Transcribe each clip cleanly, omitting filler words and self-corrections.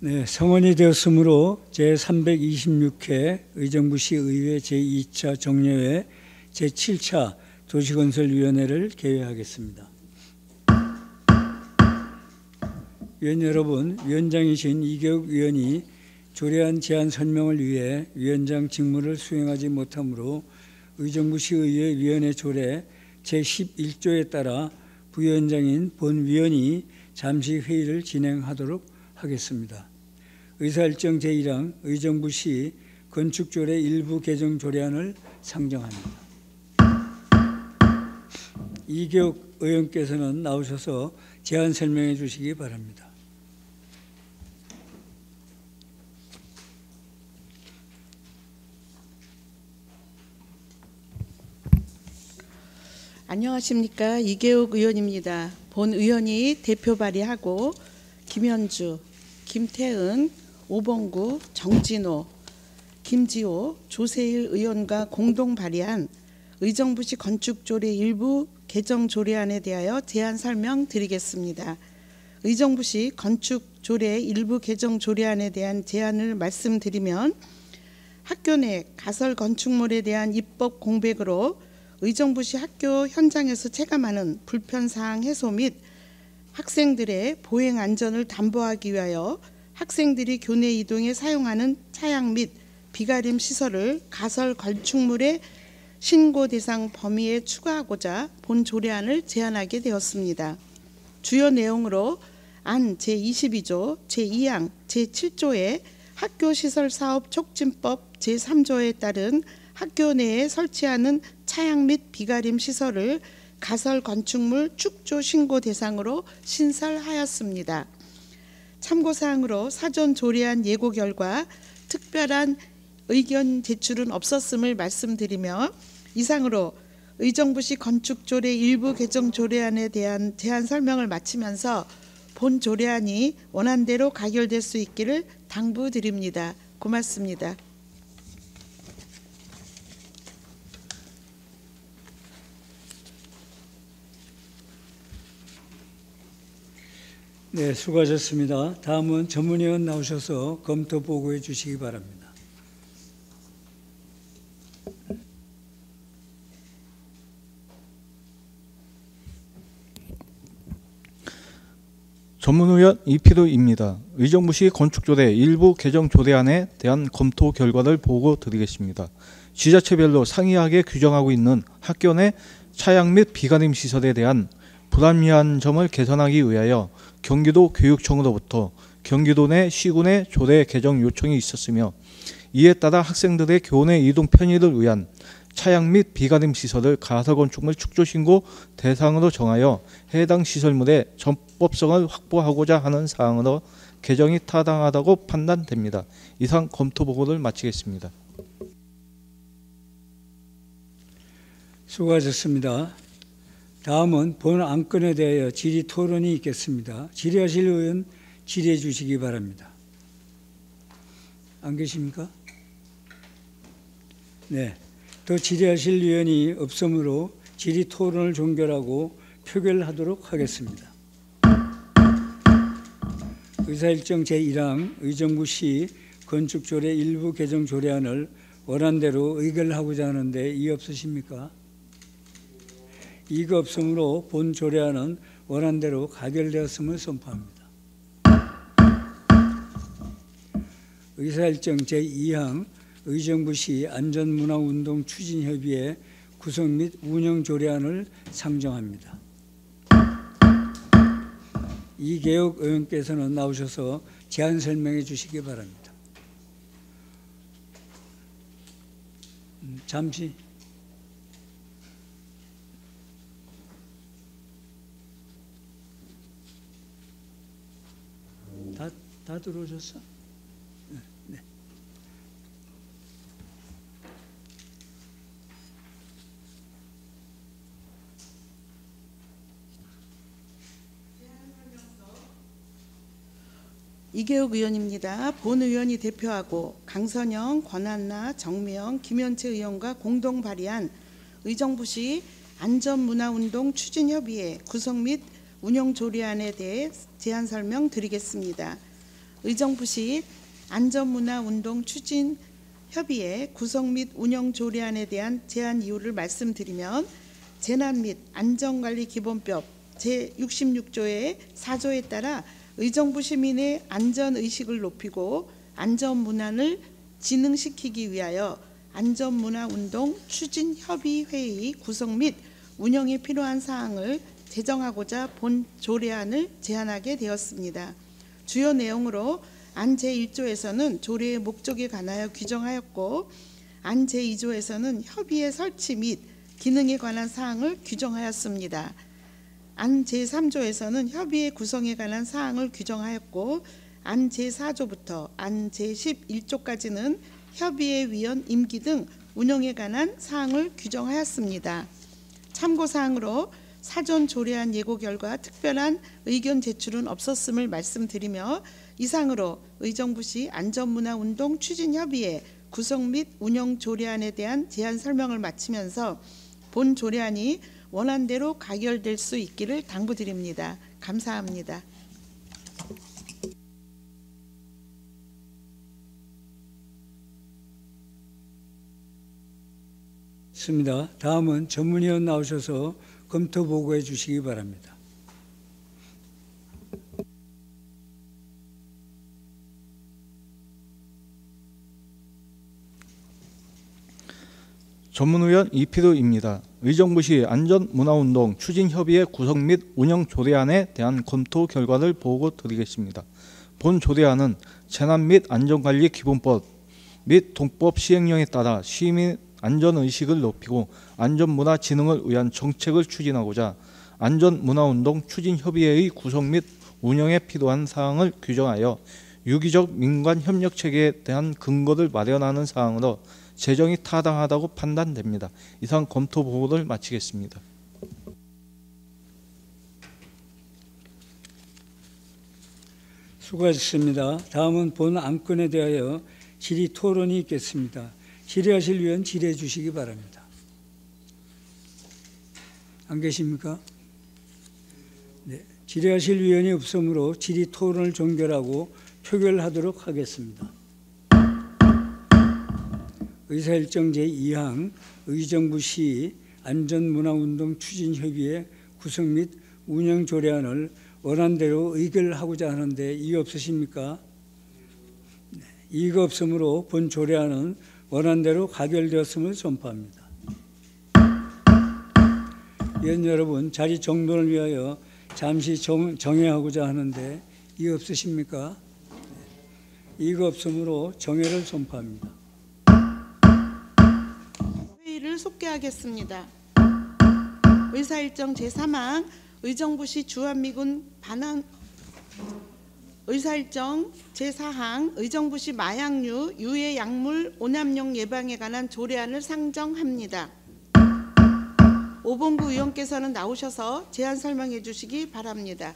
네, 성원이 되었으므로 제326회 의정부시 의회 제2차 정례회 제7차 도시건설위원회를 개회하겠습니다. 위원 여러분, 위원장이신 이계욱 위원이 조례안 제안 설명을 위해 위원장 직무를 수행하지 못하므로 의정부시의회 위원회 조례 제11조에 따라 부위원장인 본위원이 잠시 회의를 진행하도록 하겠습니다. 의사일정 제1항 의정부시 건축조례 일부 개정 조례안을 상정합니다. 이계욱 의원께서는 나오셔서 제안 설명해 주시기 바랍니다. 안녕하십니까. 이계욱 의원입니다. 본 의원이 대표 발의하고 김현주, 김태은, 오봉구, 정진호, 김지호, 조세일 의원과 공동 발의한 의정부시 건축조례 일부 개정 조례안에 대하여 제안 설명드리겠습니다. 의정부시 건축조례 일부 개정 조례안에 대한 제안을 말씀드리면 학교 내 가설 건축물에 대한 입법 공백으로 의정부시 학교 현장에서 체감하는 불편사항 해소 및 학생들의 보행 안전을 담보하기 위하여 학생들이 교내 이동에 사용하는 차량 및 비가림 시설을 가설 건축물의 신고 대상 범위에 추가하고자 본 조례안을 제안하게 되었습니다. 주요 내용으로 안 제22조, 제2항, 제7조의 학교시설사업 촉진법 제3조에 따른 학교 내에 설치하는 차양 및 비가림 시설을 가설 건축물 축조 신고 대상으로 신설하였습니다. 참고사항으로 사전 조례안 예고 결과 특별한 의견 제출은 없었음을 말씀드리며 이상으로 의정부시 건축조례 일부 개정 조례안에 대한 제안 설명을 마치면서 본 조례안이 원안대로 가결될 수 있기를 당부드립니다. 고맙습니다. 네, 수고하셨습니다. 다음은 전문위원 나오셔서 검토 보고해 주시기 바랍니다. 전문위원 이필우입니다. 의정부시 건축조례 일부 개정 조례안에 대한 검토 결과를 보고 드리겠습니다. 지자체별로 상이하게 규정하고 있는 학교 내 차양 및 비가림 시설에 대한 불합리한 점을 개선하기 위하여 경기도 교육청으로부터 경기도 내 시군의 조례 개정 요청이 있었으며 이에 따라 학생들의 교내 이동 편의를 위한 차양 및 비가림 시설을 가설 건축물 축조 신고 대상으로 정하여 해당 시설물의 전법성을 확보하고자 하는 사항으로 개정이 타당하다고 판단됩니다. 이상 검토 보고를 마치겠습니다. 수고하셨습니다. 다음은 본 안건에 대하여 질의 토론이 있겠습니다. 질의하실 의원 질의해 주시기 바랍니다. 안 계십니까? 네. 더 질의하실 의원이 없으므로 질의 토론을 종결하고 표결하도록 하겠습니다. 의사일정 제1항 의정부시 건축조례 일부 개정 조례안을 원안대로 의결하고자 하는데 이의 없으십니까? 이가 없으므로 본 조례안은 원안대로 가결되었음을 선포합니다. 의사일정 제2항 의정부시 안전문화운동 추진협의회 구성 및 운영 조례안을 상정합니다. 이계욱 의원께서는 나오셔서 제안 설명해 주시기 바랍니다. 잠시 다 들어오셨어? 네. 이계욱 의원입니다. 본 의원이 대표하고 강선영, 권한나, 정미영, 김현채 의원과 공동 발의한 의정부시 안전문화운동 추진협의회 구성 및 운영 조례안에 대해 제안 설명 드리겠습니다. 의정부시 안전문화운동 추진 협의회 구성 및 운영 조례안에 대한 제안 이유를 말씀드리면, 재난 및 안전관리기본법 제66조의 4조에 따라 의정부 시민의 안전의식을 높이고 안전문화를 진흥시키기 위하여 안전문화운동 추진협의회의 구성 및 운영에 필요한 사항을 제정하고자 본 조례안을 제안하게 되었습니다. 주요 내용으로 안 제1조에서는 조례의 목적에 관하여 규정하였고, 안 제2조에서는 협의회 설치 및 기능에 관한 사항을 규정하였습니다. 안 제3조에서는 협의회 구성에 관한 사항을 규정하였고, 안 제4조부터 안 제11조까지는 협의회 위원 임기 등 운영에 관한 사항을 규정하였습니다. 참고사항으로 사전 조례안 예고 결과 특별한 의견 제출은 없었음을 말씀드리며, 이상으로 의정부시 안전문화운동 추진협의회 구성 및 운영 조례안에 대한 제안 설명을 마치면서 본 조례안이 원안대로 가결될 수 있기를 당부드립니다. 감사합니다. 있습니다. 다음은 전문위원 나오셔서 검토 보고해 주시기 바랍니다. 전문위원 이필우입니다. 의정부시 안전문화운동 추진협의회 구성 및 운영 조례안에 대한 검토 결과를 보고 드리겠습니다. 본 조례안은 재난 및 안전관리 기본법 및 동법 시행령에 따라 시민 안전의식을 높이고 안전문화 진흥을 위한 정책을 추진하고자 안전문화운동 추진협의회의 구성 및 운영에 필요한 사항을 규정하여 유기적 민관협력체계에 대한 근거를 마련하는 사항으로 제정이 타당하다고 판단됩니다. 이상 검토 보고를 마치겠습니다. 수고하셨습니다. 다음은 본 안건에 대하여 질의 토론이 있겠습니다. 질의하실 위원 질의해 주시기 바랍니다. 안 계십니까? 네, 질의하실 위원이 없으므로 질의 토론을 종결하고 표결하도록 하겠습니다. 의사일정 제2항 의정부시 안전문화운동 추진협의회 구성 및 운영 조례안을 원안대로 의결하고자 하는데 이의 없으십니까? 네, 이의가 없으므로 본 조례안은 원안대로 가결되었음을 선포합니다. 위원 여러분, 자리 정돈을 위하여 잠시 정회하고자 하는데 이의 없으십니까? 네, 이의가 없으므로 정회를 선포합니다. 회의를 속개하겠습니다. 의사일정 제3항 의정부시 주한미군 반환 의사일정 제4항 의정부시 마약류 유해 약물 오남용 예방에 관한 조례안을 상정합니다. 오본구 의원께서는 나오셔서 제안 설명해 주시기 바랍니다.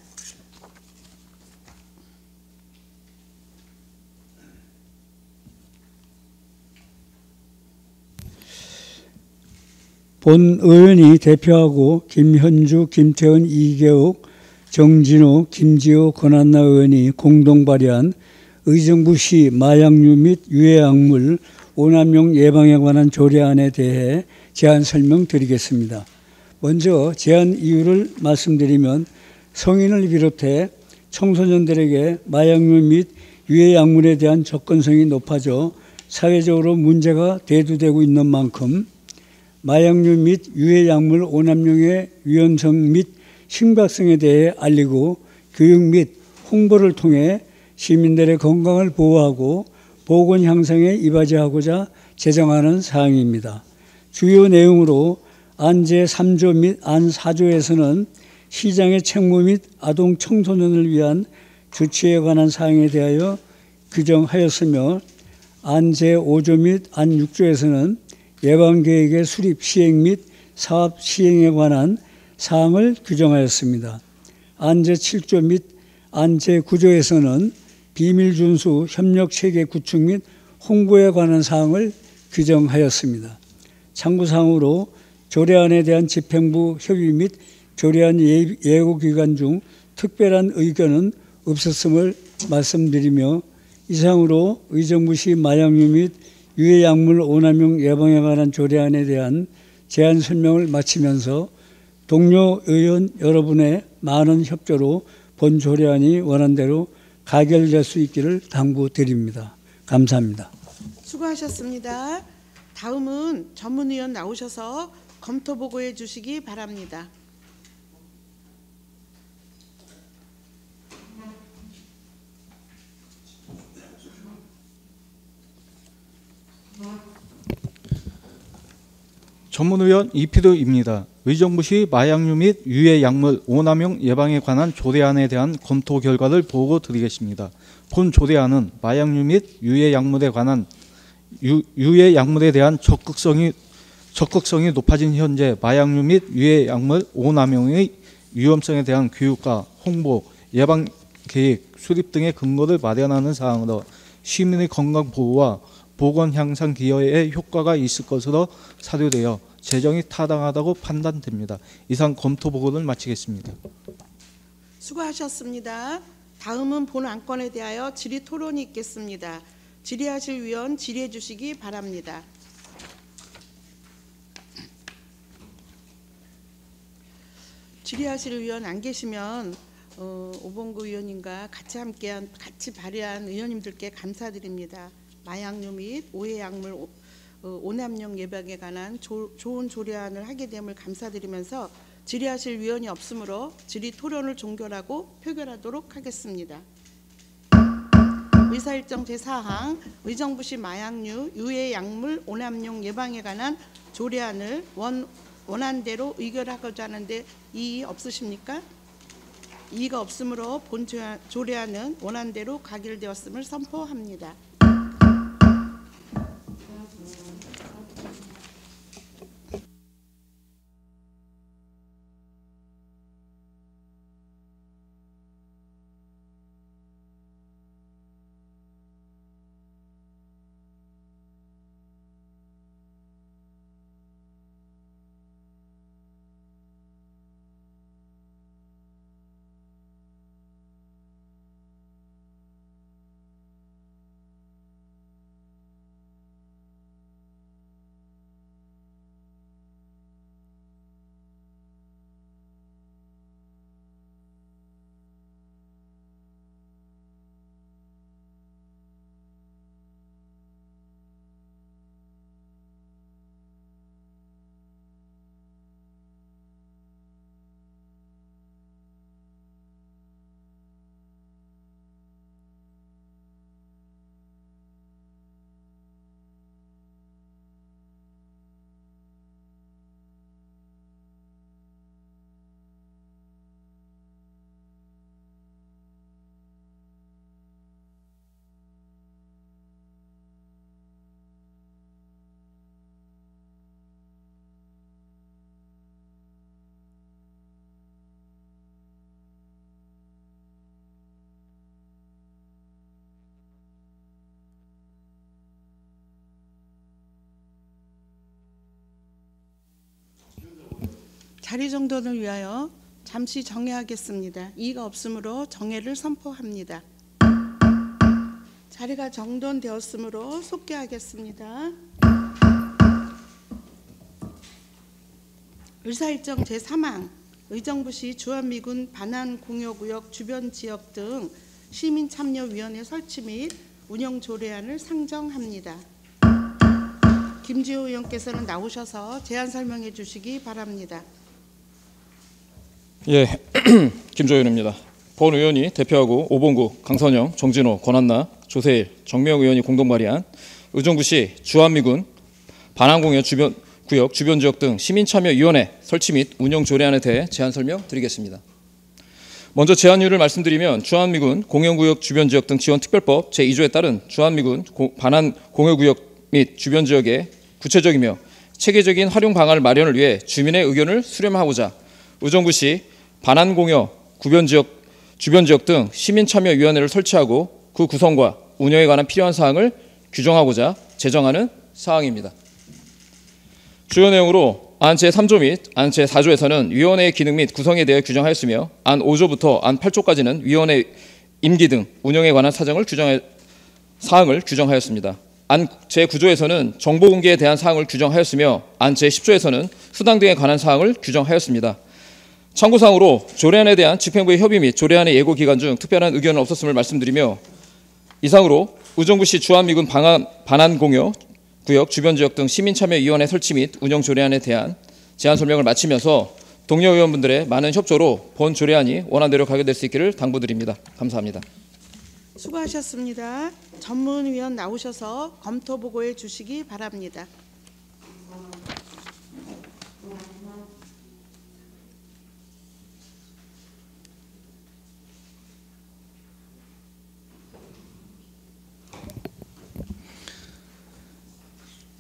본 의원이 대표하고 김현주, 김태원, 이계옥, 정진호, 김지호, 권한나 의원이 공동 발의한 의정부시 마약류 및 유해약물 오남용 예방에 관한 조례안에 대해 제안 설명드리겠습니다. 먼저 제안 이유를 말씀드리면, 성인을 비롯해 청소년들에게 마약류 및 유해약물에 대한 접근성이 높아져 사회적으로 문제가 대두되고 있는 만큼 마약류 및 유해약물 오남용의 위험성 및 심각성에 대해 알리고 교육 및 홍보를 통해 시민들의 건강을 보호하고 보건 향상에 이바지하고자 제정하는 사항입니다. 주요 내용으로 안 제3조 및 안 4조에서는 시장의 책무 및 아동 청소년을 위한 조치에 관한 사항에 대하여 규정하였으며, 안 제5조 및 안 6조에서는 예방계획의 수립 시행 및 사업 시행에 관한 사항을 규정하였습니다. 안 제7조 및 안 제9조에서는 비밀준수 협력체계 구축 및 홍보에 관한 사항을 규정하였습니다. 참고사항으로 조례안에 대한 집행부 협의 및 조례안 예고기간 중 특별한 의견은 없었음을 말씀드리며 이상으로 의정부시 마약류 및 유해 약물 오남용 예방에 관한 조례안에 대한 제안 설명을 마치면서 동료 의원 여러분의 많은 협조로 본 조례안이 원안대로 가결될 수 있기를 당부드립니다. 감사합니다. 수고하셨습니다. 다음은 전문위원 나오셔서 검토 보고해 주시기 바랍니다. 전문위원 이피드입니다. 의정부시 마약류 및 유해 약물 오남용 예방에 관한 조례안에 대한 검토 결과를 보고 드리겠습니다. 본 조례안은 마약류 및 유해 약물에 대한 적극성이 높아진 현재 마약류 및 유해 약물 오남용의 위험성에 대한 교육과 홍보, 예방 계획, 수립 등의 근거를 마련하는 사항으로 시민의 건강 보호와 보건 향상 기여에 효과가 있을 것으로 사료되어 제정이 타당하다고 판단됩니다. 이상 검토 보고를 마치겠습니다. 수고하셨습니다. 다음은 본 안건에 대하여 질의 토론이 있겠습니다. 질의하실 위원 질의해 주시기 바랍니다. 질의하실 위원 안 계시면 오봉구 의원님과 같이 발의한 의원님들께 감사드립니다. 마약류 및 오해 약물 오남용 예방에 관한 좋은 조례안을 하게 됨을 감사드리면서 질의하실 위원이 없으므로 질의 토론을 종결하고 표결하도록 하겠습니다. 의사일정 제4항 의정부시 마약류 유해 약물 오남용 예방에 관한 조례안을 원안대로 의결하고자 하는데 이의 없으십니까? 이의가 없으므로 본 조례안은 원안대로 가결되었음을 선포합니다. 자리 정돈을 위하여 잠시 정회하겠습니다. 이의가 없으므로 정회를 선포합니다. 자리가 정돈되었으므로 속개하겠습니다. 의사일정 제3항 의정부시 주한미군 반환공여구역 주변 지역 등 시민참여위원회 설치 및 운영 조례안을 상정합니다. 김지호 의원께서는 나오셔서 제안 설명해 주시기 바랍니다. 예, 김조호 의원입니다. 본 의원이 대표하고 오봉구, 강선영, 정진호, 권한나, 조세일, 정명 의원이 공동 발의한 의정부시 주한미군 반환공여 구역 주변 지역 등 시민참여위원회 설치 및 운영 조례안에 대해 제안 설명드리겠습니다. 먼저 제안율을 말씀드리면 주한미군 공영구역 주변 지역 등 지원특별법 제2조에 따른 주한미군 반환공여구역 및 주변 지역의 구체적이며 체계적인 활용 방안 마련을 위해 주민의 의견을 수렴하고자 의정부시 반환공여 주변 지역 등 시민참여위원회를 설치하고 그 구성과 운영에 관한 필요한 사항을 규정하고자 제정하는 사항입니다. 주요 내용으로 안 제3조 및 안 제4조에서는 위원회의 기능 및 구성에 대해 규정하였으며 안 5조부터 안 8조까지는 위원회의 임기 등 운영에 관한 사항을 규정하였습니다. 안 제9조에서는 정보 공개에 대한 사항을 규정하였으며 안 제10조에서는 수당 등에 관한 사항을 규정하였습니다. 참고사항으로 조례안에 대한 집행부의 협의 및 조례안의 예고 기간 중 특별한 의견은 없었음을 말씀드리며 이상으로 의정부시 주한미군 반환공여 구역 주변지역 등 시민참여위원회 설치 및 운영 조례안에 대한 제안 설명을 마치면서 동료 의원분들의 많은 협조로 본 조례안이 원안대로 가결될 수 있기를 당부드립니다. 감사합니다. 수고하셨습니다. 전문위원 나오셔서 검토 보고해 주시기 바랍니다.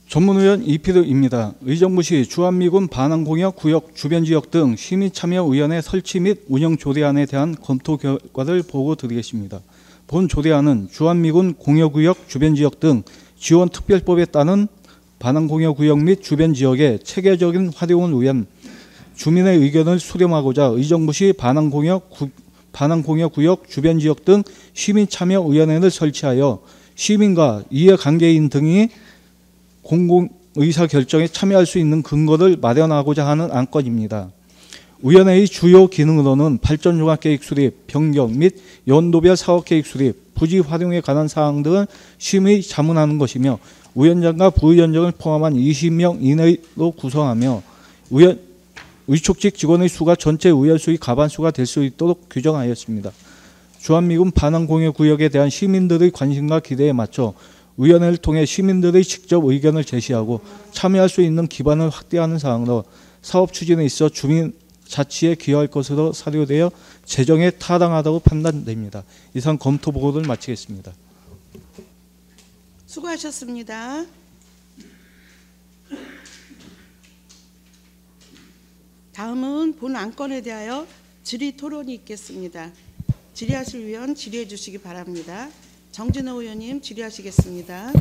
전문위원 이필우입니다. 의정부시 주한미군 반환공역 구역 주변지역 등 시민참여위원회 설치 및 운영 조례안에 대한 검토 결과를 보고 드리겠습니다. 본 조례안은 주한미군 공여구역 주변지역 등 지원특별법에 따른 반환공여구역 및 주변지역의 체계적인 활용을 위한 주민의 의견을 수렴하고자 의정부시 반환공여구역 주변지역 등 시민참여위원회를 설치하여 시민과 이해관계인 등이 공공의사결정에 참여할 수 있는 근거를 마련하고자 하는 안건입니다. 위원회의 주요 기능으로는 발전종합계획 수립, 변경 및 연도별 사업계획 수립, 부지 활용에 관한 사항 등을 심의 자문하는 것이며 위원장과 부위원장을 포함한 20명 이내로 구성하며 위촉직 직원의 수가 전체 의원수의 과반수가 될 수 있도록 규정하였습니다. 주한미군 반환공여구역에 대한 시민들의 관심과 기대에 맞춰 위원회를 통해 시민들의 직접 의견을 제시하고 참여할 수 있는 기반을 확대하는 사항으로 사업 추진에 있어 주민 자치에 기여할 것으로 사료되어 재정에 타당하다고 판단됩니다. 이상 검토 보고를 마치겠습니다. 수고하셨습니다. 다음은 본 안건에 대하여 질의 토론이 있겠습니다. 질의하실 위원 질의해 주시기 바랍니다. 정진호 의원님 질의하시겠습니다.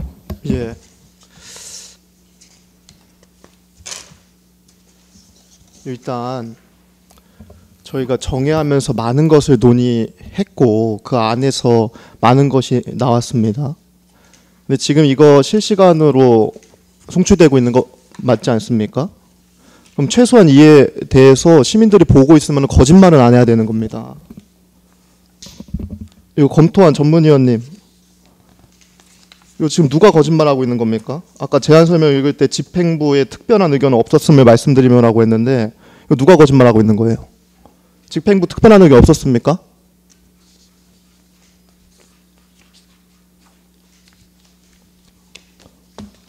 예. 일단 저희가 정회하면서 많은 것을 논의했고 그 안에서 많은 것이 나왔습니다. 근데 지금 이거 실시간으로 송출되고 있는 거 맞지 않습니까? 그럼 최소한 이에 대해서 시민들이 보고 있으면 거짓말은 안 해야 되는 겁니다. 이거 검토한 전문위원님, 이거 지금 누가 거짓말하고 있는 겁니까? 아까 제안 설명 읽을 때 집행부에 특별한 의견은 없었음을 말씀드리며라고 했는데 이거 누가 거짓말하고 있는 거예요? 집행부 특별한 의견 없었습니까?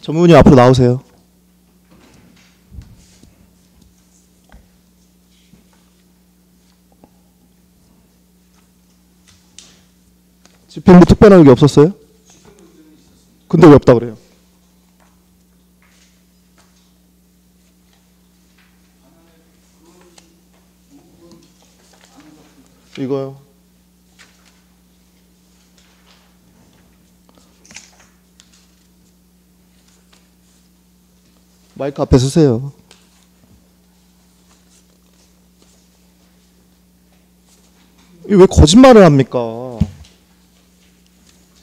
전문위원님 앞으로 나오세요. 집행부 특별한 의견 없었어요? 근데 왜 없다 그래요? 이거요. 마이크 앞에 쓰세요. 왜 거짓말을 합니까?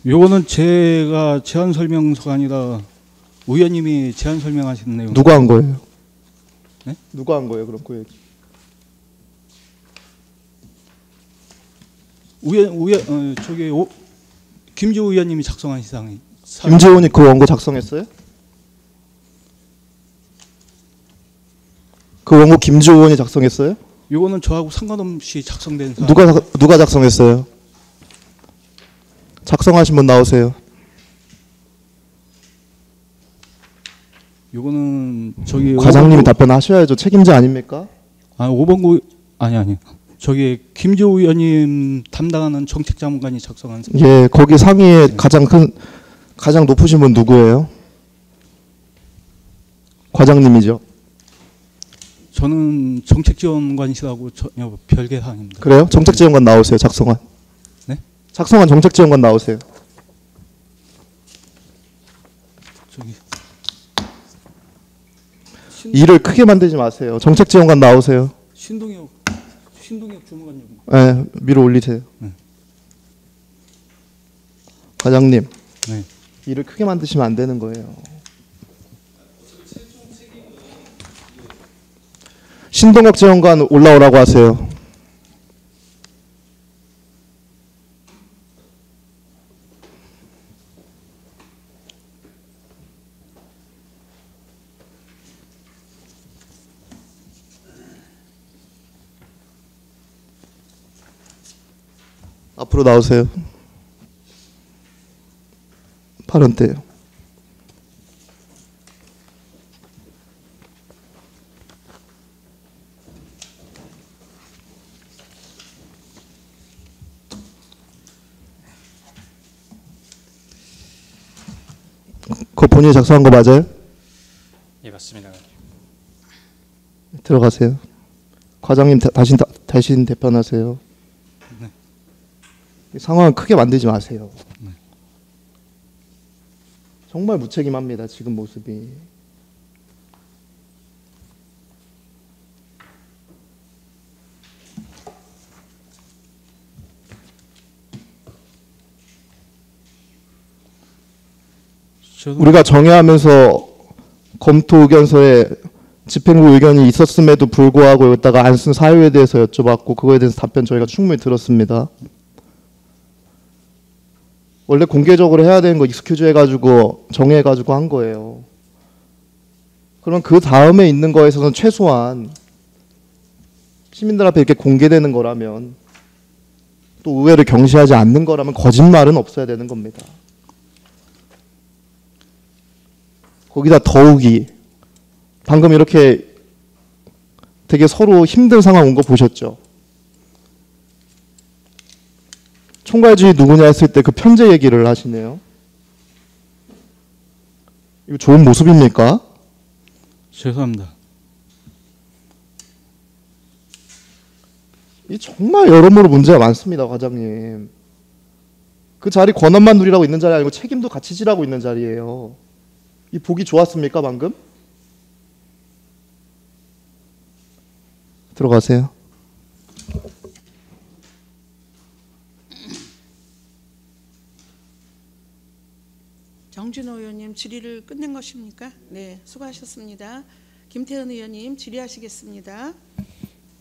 요거는 제가 제안 설명서가 아니라 의원님이 제안 설명하신 내용. 누가 한 거예요? 네? 누가 한 거예요? 그럼 그 얘기. 김지호 의원님이 작성한 사항이. 김재원이 그 원고 작성했어요? 그 원고 김지원이 작성했어요? 요거는 저하고 상관없이 작성된 사항. 누가 작성했어요? 작성하신 분 나오세요. 요거는 저기 과장님이 답변하셔야죠. 책임자 아닙니까? 아 5번구 아니 저기 김지호 의원님 담당하는 정책자문관이 작성한 사항. 예, 거기 상위에 가장 높으신 분 누구예요? 과장님이죠. 저는 정책지원관이라고 전혀 별개 사항입니다. 그래요? 정책지원관 나오세요. 작성한. 네? 작성한 정책지원관 나오세요. 저기 일을 크게 만들지 마세요. 정책지원관 나오세요. 신동엽 주무관님. 네, 위로 올리세요. 과장님, 네. 일을 크게 만드시면 안 되는 거예요. 신동혁 재원관 올라오라고 하세요. 앞으로 나오세요. 발언 때요. 그거 본인이 작성한 거 맞아요? 예, 맞습니다. 들어가세요. 과장님 대신 대변하세요. 상황을 크게 만들지 마세요. 정말 무책임합니다. 지금 모습이. 우리가 정회하면서 검토 의견서에 집행부 의견이 있었음에도 불구하고 여기다가 안 쓴 사유에 대해서 여쭤봤고 그거에 대해서 답변 저희가 충분히 들었습니다. 원래 공개적으로 해야 되는 거 익스큐즈 해가지고 정해가지고 한 거예요. 그럼 그 다음에 있는 거에서는 최소한 시민들 앞에 이렇게 공개되는 거라면 또 의회를 경시하지 않는 거라면 거짓말은 없어야 되는 겁니다. 거기다 더욱이 방금 이렇게 되게 서로 힘든 상황 온 거 보셨죠? 총괄주의 누구냐 했을 때 그 편제 얘기를 하시네요. 이거 좋은 모습입니까? 죄송합니다. 이 정말 여러모로 문제가 많습니다, 과장님. 그 자리 권한만 누리라고 있는 자리 아니고 책임도 같이 지라고 있는 자리예요. 이 보기 좋았습니까, 방금? 들어가세요. 정진호 의원님 질의를 끝낸 것입니까? 네, 수고하셨습니다. 김태현 의원님 질의하시겠습니다.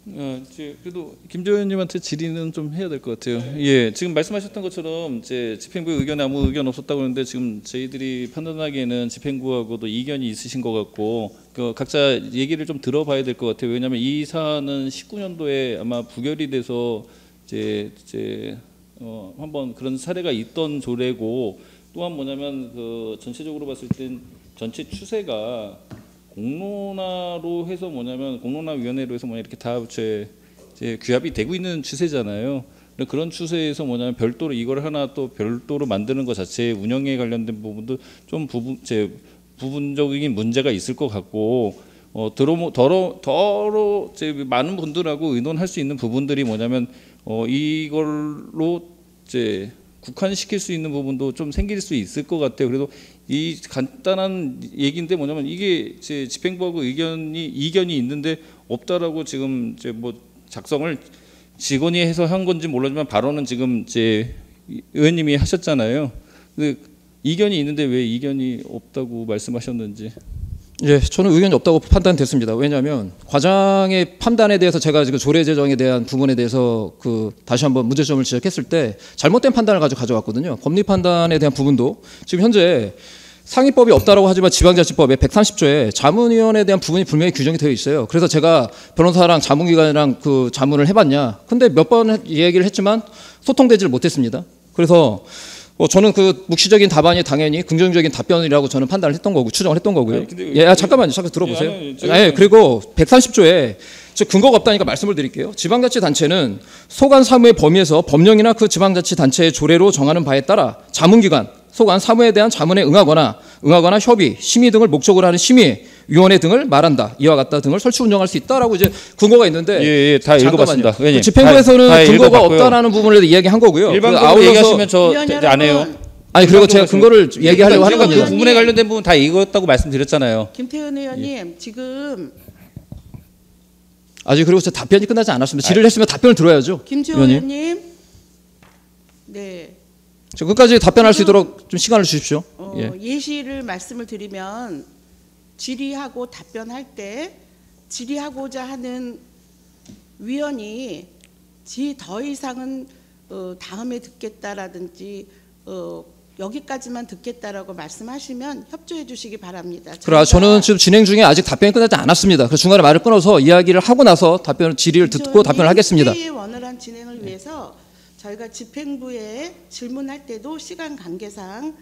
이제 그래도 김재원 의원님한테 질의는 좀 해야 될 것 같아요. 예, 지금 말씀하셨던 것처럼 이제 집행부 의견에 아무 의견 없었다고 하는데 지금 저희들이 판단하기에는 집행부하고도 이견이 있으신 것 같고 각자 얘기를 좀 들어봐야 될 것 같아요. 왜냐하면 이 사안은 19년도에 아마 부결이 돼서 이제 한번 그런 사례가 있던 조례고 또한 뭐냐면 그 전체적으로 봤을 땐 전체 추세가 공론화로 해서 뭐냐면 공론화위원회로 해서 이렇게 다 이제 규합이 되고 있는 추세잖아요. 그런 추세에서 뭐냐면 별도로 이걸 하나 또 별도로 만드는 것 자체에 운영에 관련된 부분도 좀 부분적인 문제가 있을 것 같고 더러 많은 분들하고 의논할 수 있는 부분들이 뭐냐면 이걸로 이제 국한시킬 수 있는 부분도 좀 생길 수 있을 것 같아요. 그래도 이 간단한 얘기인데 뭐냐면 이게 제 집행부하고 이견이 있는데 없다라고 지금 이제 뭐 작성을 직원이 해서 한 건지 몰라지만 발언은 지금 제 의원님이 하셨잖아요. 근데 이견이 있는데 왜 이견이 없다고 말씀하셨는지. 예, 저는 의견이 없다고 판단됐습니다. 왜냐하면 과장의 판단에 대해서 제가 지금 조례 제정에 대한 부분에 대해서 다시 한번 문제점을 지적했을 때 잘못된 판단을 가져왔거든요. 법리 판단에 대한 부분도 지금 현재 상위법이 없다라고 하지만 지방자치법의 130조에 자문위원회에 대한 부분이 분명히 규정이 되어 있어요. 그래서 제가 변호사랑 자문기관이랑 그 자문을 해봤냐. 근데 몇 번 얘기를 했지만 소통되지를 못했습니다. 그래서 저는 그 묵시적인 답안이 당연히 긍정적인 답변이라고 저는 판단을 했던 거고 추정을 했던 거고요. 아니, 예, 잠깐만요. 잠깐 들어보세요. 그리고 130조에 근거가 없다니까 말씀을 드릴게요. 지방자치단체는 소관 사무의 범위에서 법령이나 그 지방자치단체의 조례로 정하는 바에 따라 자문기관, 소관 사무에 대한 자문에 응하거나 협의, 심의 등을 목적으로 하는 심의위원회 등을 말한다. 이와 같다 등을 설치 운영할 수 있다라고 이제 근거가 있는데 예, 다 읽어봤습니다. 그 집행부에서는 다 근거가 읽어봤고요. 없다라는 부분을 이야기한 거고요. 일반적으로 얘기하시면 저 안 해요. 아니 그리고 제가 근거를 얘기하려고 하는 그 겁니다. 부분에 관련된 부분 다 읽었다고 말씀드렸잖아요. 김태현 의원님 지금 아직 그리고 제 답변이 끝나지 않았습니다. 질의를 했으면 답변을 들어야죠. 김지원 의원님. 의원님. 네. 저 끝까지 답변할 수 있도록 좀 시간을 주십시오. 예. 예시를 말씀을 드리면 질의하고 답변할 때 질의하고자 하는 위원이 더 이상은 다음에 듣겠다라든지 여기까지만 듣겠다라고 말씀하시면 협조해 주시기 바랍니다. 그래, 저는 지금 진행 중에 아직 답변이 끝나지 않았습니다. 그 중간에 말을 끊어서 이야기를 하고 나서 질의를 듣고 답변을 하겠습니다. 회의의 원활한 진행을 위해서 저희가 집행부에 질문할 때도 시간 관계상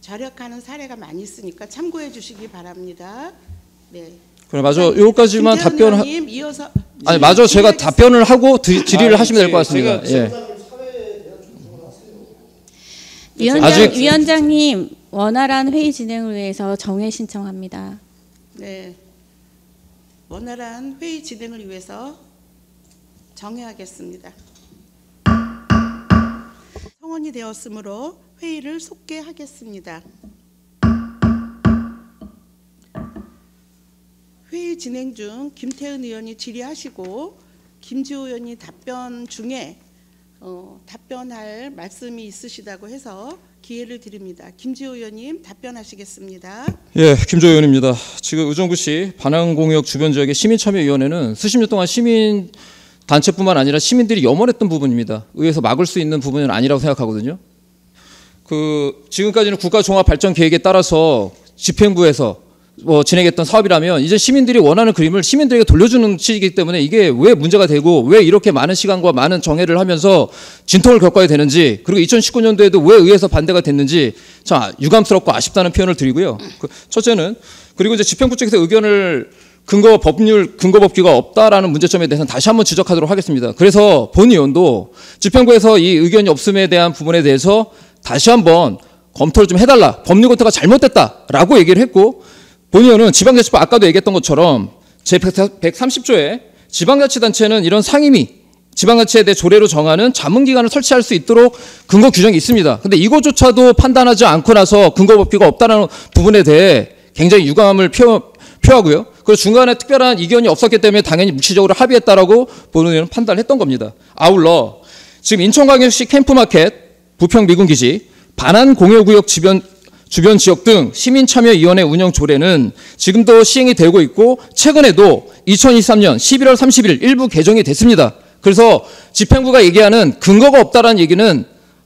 절약하는 사례가 많이 있으니까 참고해 주시기 바랍니다. 네. 그래, 맞아. 여기까지만 답변. 이어서 아니, 맞아. 제가 답변을 하고 질의를 하시면 될 것 같습니다. 예. 위원장님, 원활한 회의 진행을 위해서 정회 신청합니다. 네, 원활한 회의 진행을 위해서 정회하겠습니다. 성원이 되었으므로 회의를 속개하겠습니다. 회의 진행 중 김태은 의원이 질의하시고 김지호 의원이 답변 중에 답변할 말씀이 있으시다고 해서 기회를 드립니다. 김지호 의원님 답변하시겠습니다. 예, 김지호 의원입니다. 지금 의정부시 반환공역 주변 지역의 시민참여위원회는 수십 년 동안 시민 단체뿐만 아니라 시민들이 염원했던 부분입니다. 의회에서 막을 수 있는 부분은 아니라고 생각하거든요. 지금까지는 국가종합발전계획에 따라서 집행부에서 진행했던 사업이라면 이제 시민들이 원하는 그림을 시민들에게 돌려주는 시기이기 때문에 이게 왜 문제가 되고 왜 이렇게 많은 시간과 많은 정해를 하면서 진통을 겪어야 되는지, 그리고 2019년도에도 왜 의회에서 반대가 됐는지 참 유감스럽고 아쉽다는 표현을 드리고요. 첫째는, 그리고 이제 집행부 쪽에서 의견을 근거 법규가 없다라는 문제점에 대해서는 다시 한번 지적하도록 하겠습니다. 그래서 본 의원도 집행부에서 이 의견이 없음에 대한 부분에 대해서 다시 한번 검토를 좀 해달라, 법률 검토가 잘못됐다라고 얘기를 했고, 본 의원은 지방자치법 아까도 얘기했던 것처럼 제130조에 지방자치단체는 이런 상임위, 지방자치에 대해 조례로 정하는 자문기관을 설치할 수 있도록 근거 규정이 있습니다. 근데 이것조차도 판단하지 않고 나서 근거 법규가 없다는 부분에 대해 굉장히 유감을 표하고요. 그리고 중간에 특별한 이견이 없었기 때문에 당연히 묵시적으로 합의했다라고 본 의원은 판단을 했던 겁니다. 아울러 지금 인천광역시 캠프마켓 부평미군기지 반환공여구역 주변 지역 등 시민참여위원회 운영 조례는 지금도 시행이 되고 있고 최근에도 2023년 11월 30일 일부 개정이 됐습니다. 그래서 집행부가 얘기하는 근거가 없다라는 얘기는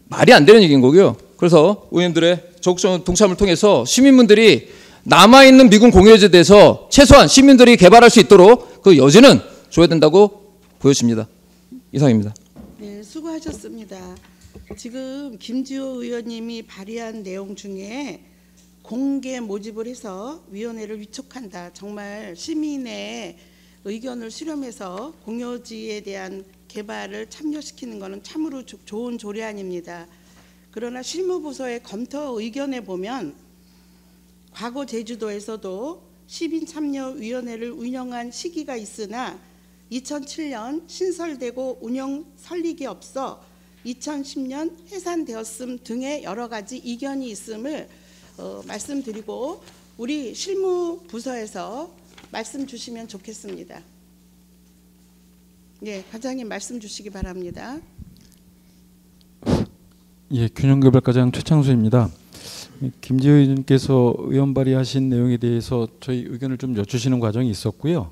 말이 안 되는 얘기인 거고요. 그래서 의원들의 적극적인 동참을 통해서 시민분들이 남아있는 미군 공유지에 대해서 최소한 시민들이 개발할 수 있도록 그 여지는 줘야 된다고 보여집니다. 이상입니다. 네, 수고하셨습니다. 지금 김지호 의원님이 발의한 내용 중에 공개 모집을 해서 위원회를 위촉한다. 정말 시민의 의견을 수렴해서 공여지에 대한 개발을 참여시키는 것은 참으로 좋은 조례안입니다. 그러나 실무부서의 검토 의견에 보면 과거 제주도에서도 시민참여위원회를 운영한 시기가 있으나 2007년 신설되고 운영 설립이 없어 2010년 해산되었음 등의 여러 가지 이견이 있음을 말씀드리고 우리 실무부서에서 말씀 주시면 좋겠습니다. 예, 과장님 말씀 주시기 바랍니다. 예, 균형개발과장 최창수입니다. 김지호 의원께서 의원 발의하신 내용에 대해서 저희 의견을 좀 여쭈시는 과정이 있었고요.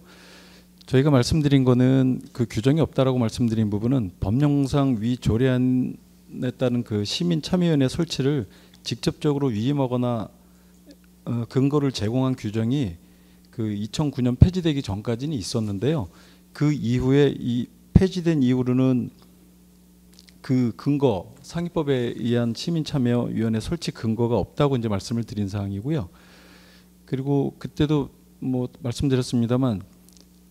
저희가 말씀드린 거는 그 규정이 없다라고 말씀드린 부분은 법령상 위 조례안에 따른 그 시민참여위원회 설치를 직접적으로 위임하거나 근거를 제공한 규정이 그 2009년 폐지되기 전까지는 있었는데요. 그 이후에 이 폐지된 이후로는 그 근거 상위법에 의한 시민참여위원회 설치 근거가 없다고 이제 말씀을 드린 사항이고요. 그리고 그때도 뭐 말씀드렸습니다만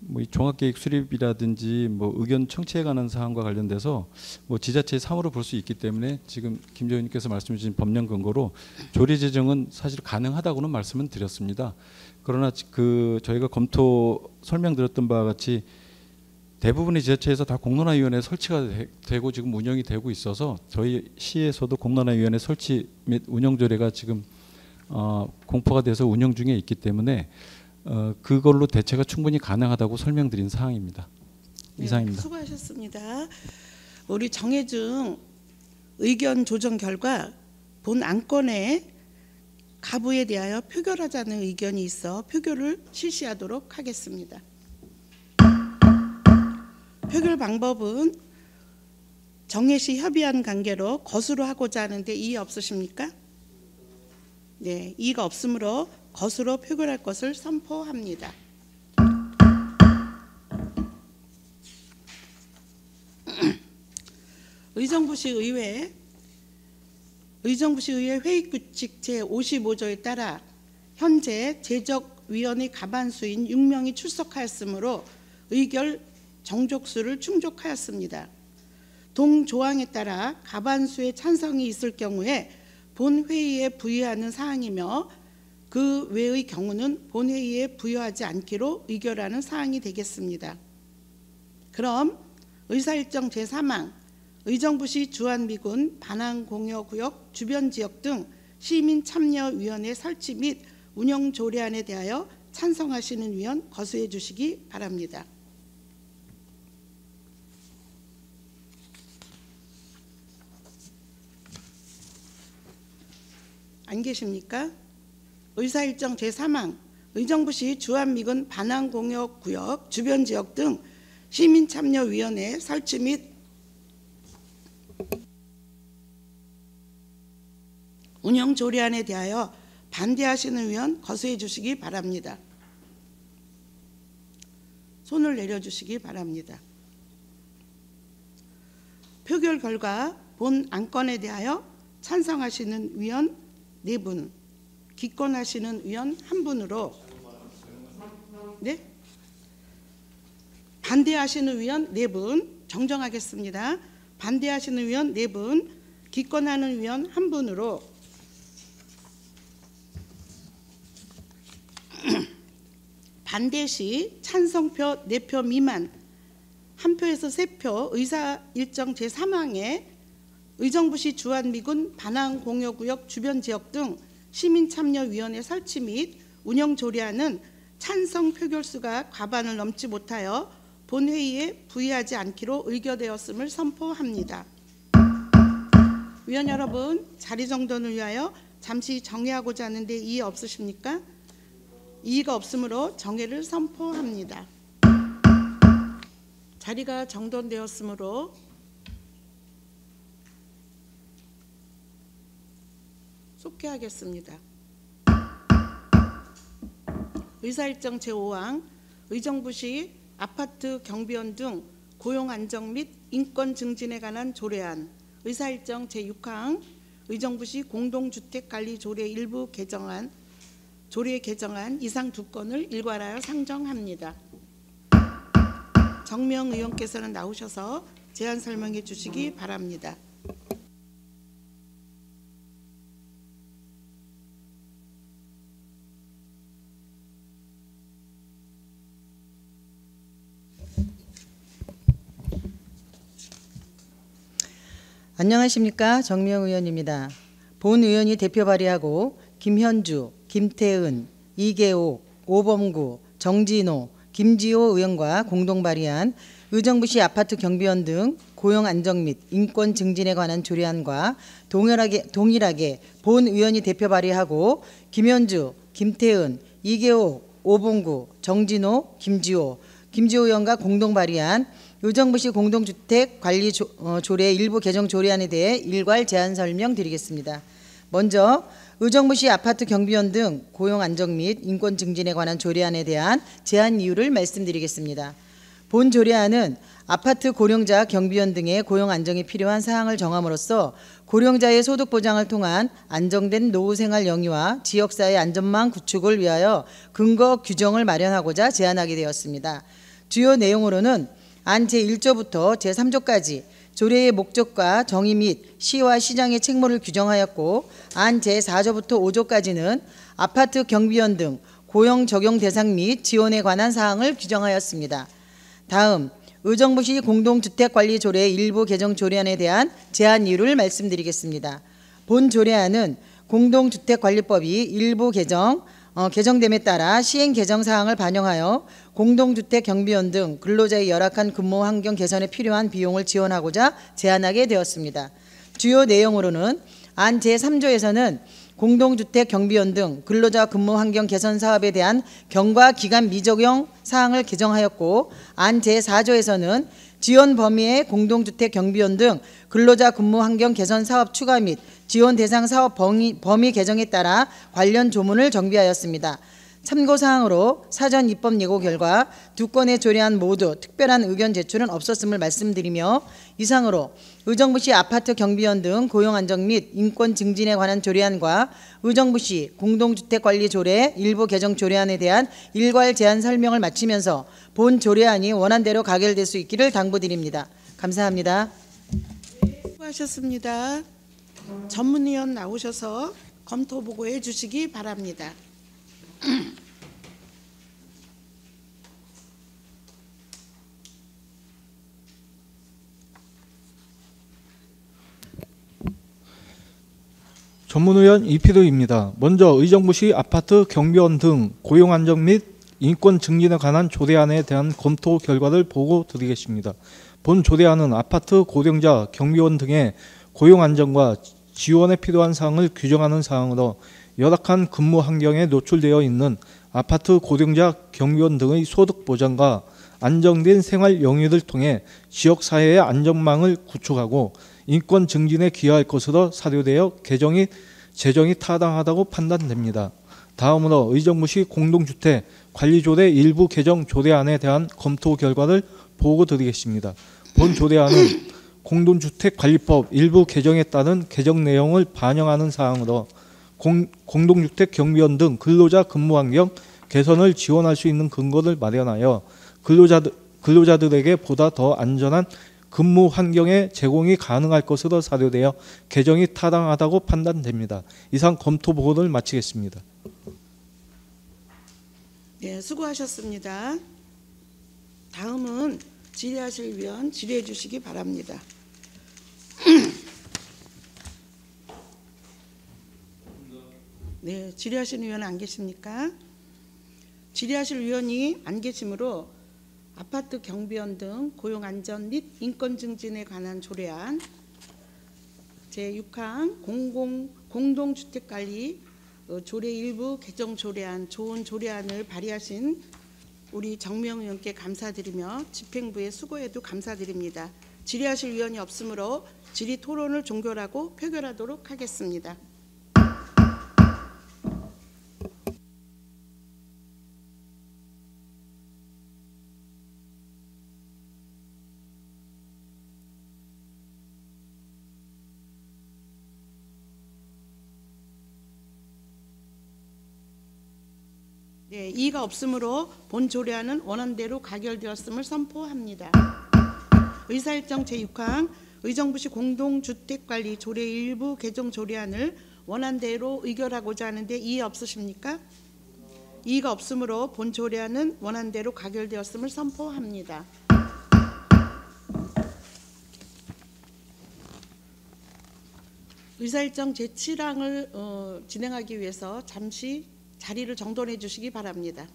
뭐 이 종합계획 수립이라든지 뭐 의견 청취에 관한 사항과 관련돼서 뭐 지자체의 사무로 볼 수 있기 때문에 지금 김지호 의원님께서 말씀해 주신 법령 근거로 조례 제정은 사실 가능하다고는 말씀은 드렸습니다. 그러나 그 저희가 검토 설명드렸던 바와 같이 대부분의 지자체에서 다 공론화위원회 설치가 되고 지금 운영이 되고 있어서 저희 시에서도 공론화위원회 설치 및 운영 조례가 지금 공포가 돼서 운영 중에 있기 때문에 그걸로 대체가 충분히 가능하다고 설명드린 사항입니다. 이상입니다. 네, 수고하셨습니다. 우리 정해중 의견 조정 결과 본 안건의 가부에 대하여 표결하자는 의견이 있어 표결을 실시하도록 하겠습니다. 표결 방법은 정해시 협의한 관계로 거수로 하고자 하는데 이의 없으십니까? 네, 이의가 없으므로 거수로 표결할 것을 선포합니다. 의정부시 의회 회의규칙 제55조에 따라 현재 제적위원회 가반수인 6명이 출석하였으므로 의결 정족수를 충족하였습니다. 동조항에 따라 가반수의 찬성이 있을 경우에 본회의에 부여하는 사항이며 그 외의 경우는 본회의에 부여하지 않기로 의결하는 사항이 되겠습니다. 그럼 의사일정 제3항 의정부시 주한미군 반항공여구역 주변지역 등 시민참여위원회 설치 및 운영 조례안에 대하여 찬성하시는 위원 거수해 주시기 바랍니다. 안 계십니까? 의사일정 제3항 의정부시 주한미군 반항공여구역 주변지역 등 시민참여위원회 설치 및 운영 조례안에 대하여 반대하시는 위원 거수해 주시기 바랍니다. 손을 내려주시기 바랍니다. 표결 결과 본 안건에 대하여 찬성하시는 위원 4분, 기권하시는 위원 1분으로, 네? 반대하시는 위원 4분 정정하겠습니다. 반대하시는 위원 4분, 기권하는 위원 1분으로 반대 시 찬성표 4표 미만 1표에서 3표 의사일정 제3항에 의정부시 주한미군 반항공여구역 주변지역 등 시민참여위원회 설치 및 운영조례안은 찬성 표결수가 과반을 넘지 못하여 본회의에 부의하지 않기로 의결되었음을 선포합니다. 위원 여러분, 자리 정돈을 위하여 잠시 정회하고자 하는데 이의 없으십니까? 이의가 없으므로 정회를 선포합니다. 자리가 정돈되었으므로 속회하겠습니다. 의사일정 제5항 의정부시 아파트 경비원 등 고용 안정 및 인권 증진에 관한 조례안 의사일정 제6항 의정부시 공동주택관리 조례 일부 개정안 조례 개정안 이상 2건을 일괄하여 상정합니다. 정명 의원께서는 나오셔서 제안 설명해 주시기 바랍니다. 안녕하십니까. 정명 의원입니다. 본 의원이 대표 발의하고 김현주, 김태은, 이계옥, 오범구, 정진호, 김지호 의원과 공동 발의한 의정부시 아파트 경비원 등 고용 안정 및 인권 증진에 관한 조례안과 동일하게 본 의원이 대표 발의하고 김현주, 김태은, 이계옥, 오봉구, 정진호, 김지호 의원과 공동 발의한 의정부시 공동주택관리 조례 일부 개정 조례안에 대해 일괄 제안 설명드리겠습니다. 먼저 의정부시 아파트 경비원 등 고용 안정 및 인권 증진에 관한 조례안에 대한 제안 이유를 말씀드리겠습니다. 본 조례안은 아파트 고령자 경비원 등의 고용 안정이 필요한 사항을 정함으로써 고령자의 소득 보장을 통한 안정된 노후 생활 영위와 지역사회 안전망 구축을 위하여 근거 규정을 마련하고자 제안하게 되었습니다. 주요 내용으로는 안 제1조부터 제3조까지 조례의 목적과 정의 및 시와 시장의 책무를 규정하였고 안 제4조부터 5조까지는 아파트 경비원 등 고용 적용 대상 및 지원에 관한 사항을 규정하였습니다. 다음 의정부시 공동주택관리 조례 일부 개정 조례안에 대한 제안 이유를 말씀드리겠습니다. 본 조례안은 공동주택관리법이 일부 개정됨에 따라 시행 개정 사항을 반영하여 공동주택 경비원 등 근로자의 열악한 근무 환경 개선에 필요한 비용을 지원하고자 제안하게 되었습니다. 주요 내용으로는 안 제3조에서는 공동주택 경비원 등 근로자 근무 환경 개선 사업에 대한 경과 기간 미적용 사항을 개정하였고, 안 제4조에서는 지원 범위의 공동주택 경비원 등 근로자 근무 환경 개선 사업 추가 및 지원 대상 사업 범위 개정에 따라 관련 조문을 정비하였습니다. 참고사항으로 사전 입법 예고 결과 두 건의 조례안 모두 특별한 의견 제출은 없었음을 말씀드리며, 이상으로 의정부시 아파트 경비원 등 고용 안정 및 인권 증진에 관한 조례안과 의정부시 공동주택관리 조례 일부 개정 조례안에 대한 일괄 제안 설명을 마치면서 본 조례안이 원안대로 가결될 수 있기를 당부드립니다. 감사합니다. 수고하셨습니다. 전문위원 나오셔서 검토 보고해 주시기 바랍니다. 전문위원 이필우입니다. 먼저 의정부시 아파트 경비원 등 고용 안정 및 인권 증진에 관한 조례안에 대한 검토 결과를 보고 드리겠습니다. 본 조례안은 아파트 고령자 경비원 등의 고용 안정과 지원에 필요한 사항을 규정하는 사항으로, 열악한 근무 환경에 노출되어 있는 아파트 고령자 경비원 등의 소득 보장과 안정된 생활 영위를 통해 지역사회의 안전망을 구축하고 인권 증진에 기여할 것으로 사료되어 제정이 타당하다고 판단됩니다. 다음으로 의정부시 공동주택 관리조례 일부 개정 조례안에 대한 검토 결과를 보고 드리겠습니다. 본 조례안은 공동주택관리법 일부 개정에 따른 개정 내용을 반영하는 사항으로 공동주택 경비원 등 근로자 근무 환경 개선을 지원할 수 있는 근거를 마련하여 근로자들에게 보다 더 안전한 근무 환경의 제공이 가능할 것으로 사료되어 개정이 타당하다고 판단됩니다. 이상 검토 보고를 마치겠습니다. 네, 수고하셨습니다. 다음은 질의하실 위원 질의해 주시기 바랍니다. 네, 질의하시는 위원 안 계십니까? 질의하실 위원이 안 계시므로 아파트 경비원 등 고용 안전 및 인권 증진에 관한 조례안 제6항 공동주택관리 조례 일부 개정 조례안 좋은 조례안을 발의하신 우리 정명 의원께 감사드리며 집행부의 수고에도 감사드립니다. 질의하실 위원이 없으므로 질의 토론을 종결하고 표결하도록 하겠습니다. 네, 이의가 없으므로 본 조례안은 원안대로 가결되었음을 선포합니다. 의사일정 제6항 의정부시 공동주택관리 조례 일부 개정 조례안을 원안대로 의결하고자 하는데 이의 없으십니까? 이의가 없으므로 본 조례안은 원안대로 가결되었음을 선포합니다. 의사일정 제7항을 진행하기 위해서 잠시 자리를 정돈해 주시기 바랍니다.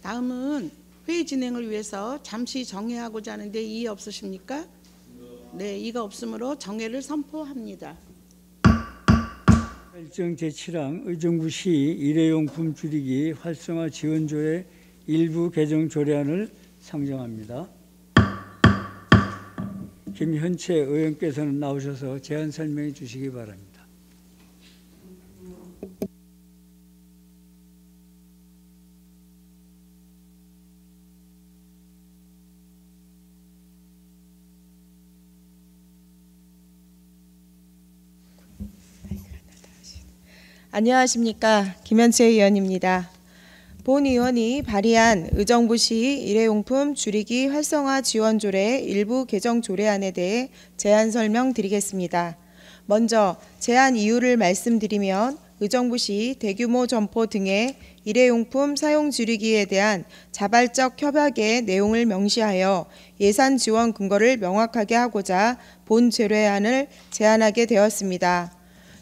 다음은 회의 진행을 위해서 잠시 정회하고자 하는데 이의 없으십니까? 네, 이의가 없으므로 정회를 선포합니다. 일정 제7항 의정부시 일회용품 줄이기 활성화 지원조례 일부 개정 조례안을 상정합니다. 김현채 의원께서는 나오셔서 제안 설명해 주시기 바랍니다. 안녕하십니까. 김현채 의원입니다. 본 의원이 발의한 의정부시 일회용품 줄이기 활성화 지원조례 일부 개정 조례안에 대해 제안 설명드리겠습니다. 먼저 제안 이유를 말씀드리면 의정부시 대규모 점포 등의 일회용품 사용 줄이기에 대한 자발적 협약의 내용을 명시하여 예산 지원 근거를 명확하게 하고자 본 조례안을 제안하게 되었습니다.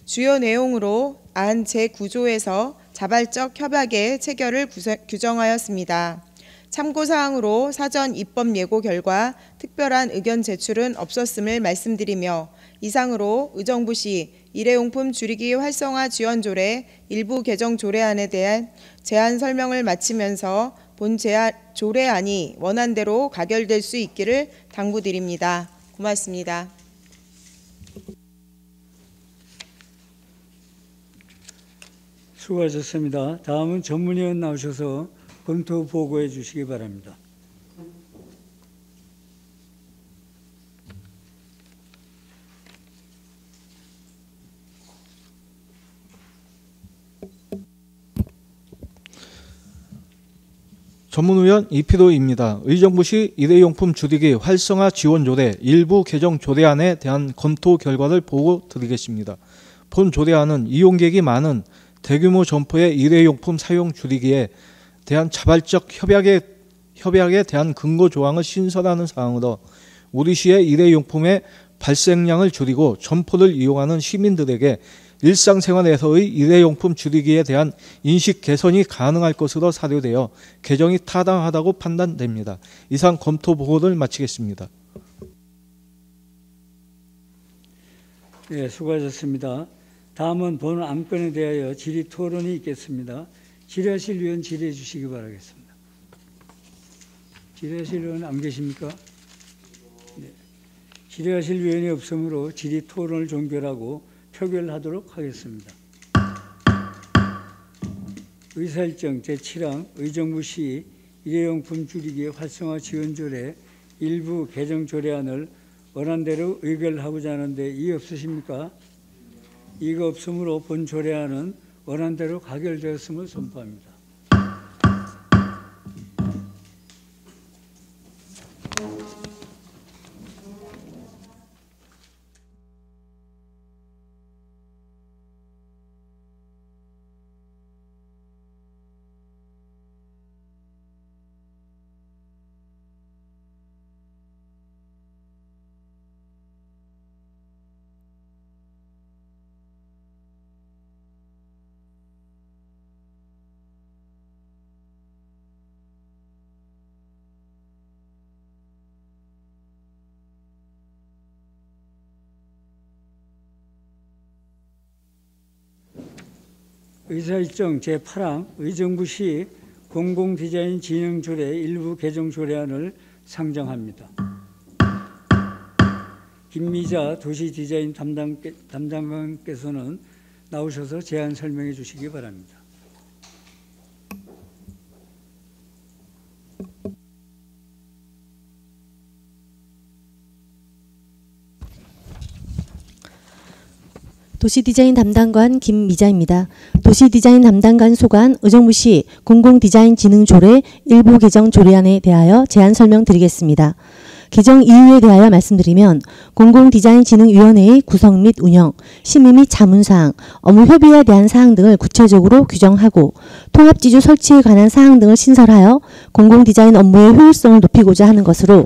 주요 내용으로 안 제9조에서 자발적 협약의 체결을 규정하였습니다. 참고사항으로 사전 입법 예고 결과 특별한 의견 제출은 없었음을 말씀드리며 이상으로 의정부시 일회용품 줄이기 활성화 지원조례 일부 개정 조례안에 대한 제안 설명을 마치면서 본 조례안이 원안대로 가결될 수 있기를 당부드립니다. 고맙습니다. 수고하셨습니다. 다음은 전문위원 나오셔서 검토 보고해 주시기 바랍니다. 전문위원 이필호입니다. 의정부시 일회용품 줄이기 활성화 지원조례 일부 개정 조례안에 대한 검토 결과를 보고 드리겠습니다. 본 조례안은 이용객이 많은 대규모 점포의 일회용품 사용 줄이기에 대한 자발적 협약에 대한 근거 조항을 신설하는 사항으로 우리 시의 일회용품의 발생량을 줄이고 점포를 이용하는 시민들에게 일상생활에서의 일회용품 줄이기에 대한 인식 개선이 가능할 것으로 사료되어 개정이 타당하다고 판단됩니다. 이상 검토 보고를 마치겠습니다. 네, 수고하셨습니다. 다음은 본 안건에 대하여 질의 토론이 있겠습니다. 질의하실 위원 질의해 주시기 바라겠습니다. 질의하실 위원 안 계십니까? 네. 질의하실 위원이 없으므로 질의 토론을 종결하고 표결하도록 하겠습니다. 의사일정 제7항 의정부시 일회용품 줄이기 활성화 지원조례 일부 개정 조례안을 원안대로 의결하고자 하는데 이의 없으십니까? 이가 없으므로 본 조례안은 원안대로 가결되었음을 선포합니다. 의사일정 제8항 의정부시 공공디자인 진흥조례 일부 개정 조례안을 상정합니다. 김미자 도시디자인 담당관께서는 나오셔서 제안 설명해 주시기 바랍니다. 도시디자인 담당관 김미자입니다. 도시디자인 담당관 소관 의정부시 공공디자인진흥조례 일부 개정 조례안에 대하여 제안 설명드리겠습니다. 개정 이유에 대하여 말씀드리면 공공디자인진흥위원회의 구성 및 운영, 심의 및 자문사항, 업무 협의에 대한 사항 등을 구체적으로 규정하고 통합지주 설치에 관한 사항 등을 신설하여 공공디자인 업무의 효율성을 높이고자 하는 것으로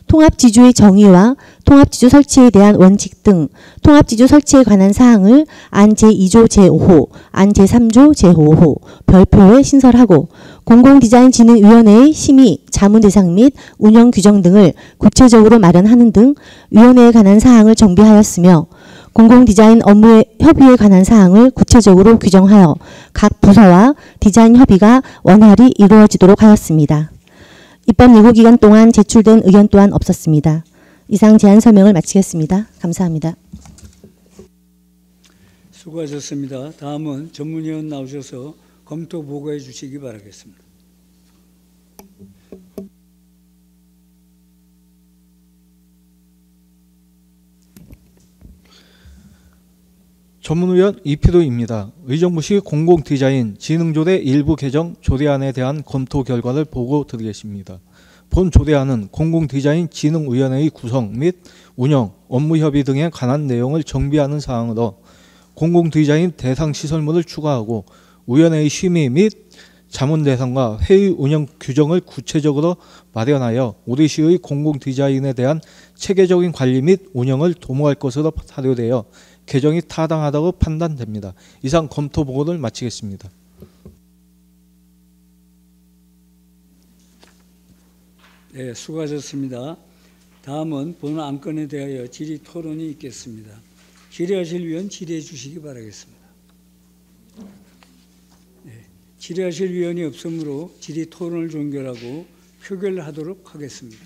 통합지주의 정의와 통합지주 설치에 대한 원칙 등 통합지주 설치에 관한 사항을 안 제2조 제5호, 안 제3조 제5호 별표에 신설하고 공공디자인진흥위원회의 심의, 자문 대상 및 운영 규정 등을 구체적으로 마련하는 등 위원회에 관한 사항을 정비하였으며 공공디자인 업무의 협의에 관한 사항을 구체적으로 규정하여 각 부서와 디자인 협의가 원활히 이루어지도록 하였습니다. 입법 예고 기간 동안 제출된 의견 또한 없었습니다. 이상 제안 설명을 마치겠습니다. 감사합니다. 수고하셨습니다. 다음은 전문위원 나오셔서 검토 보고해 주시기 바라겠습니다. 전문위원 이피도입니다. 의정부시 공공디자인 진흥조례 일부 개정 조례안에 대한 검토 결과를 보고 드리겠습니다. 본 조례안은 공공디자인 진흥위원회의 구성 및 운영, 업무협의 등에 관한 내용을 정비하는 사항으로 공공디자인 대상 시설물을 추가하고 위원회의 심의 및 자문 대상과 회의 운영 규정을 구체적으로 마련하여 우리 시의 공공디자인에 대한 체계적인 관리 및 운영을 도모할 것으로 사료되어 개정이 타당하다고 판단됩니다. 이상 검토 보고를 마치겠습니다. 네, 수고하셨습니다. 다음은 본 안건에 대하여 질의 토론이 있겠습니다. 질의하실 위원 질의해 주시기 바라겠습니다. 네, 질의하실 위원이 없으므로 질의 토론을 종결하고 표결하도록 하겠습니다.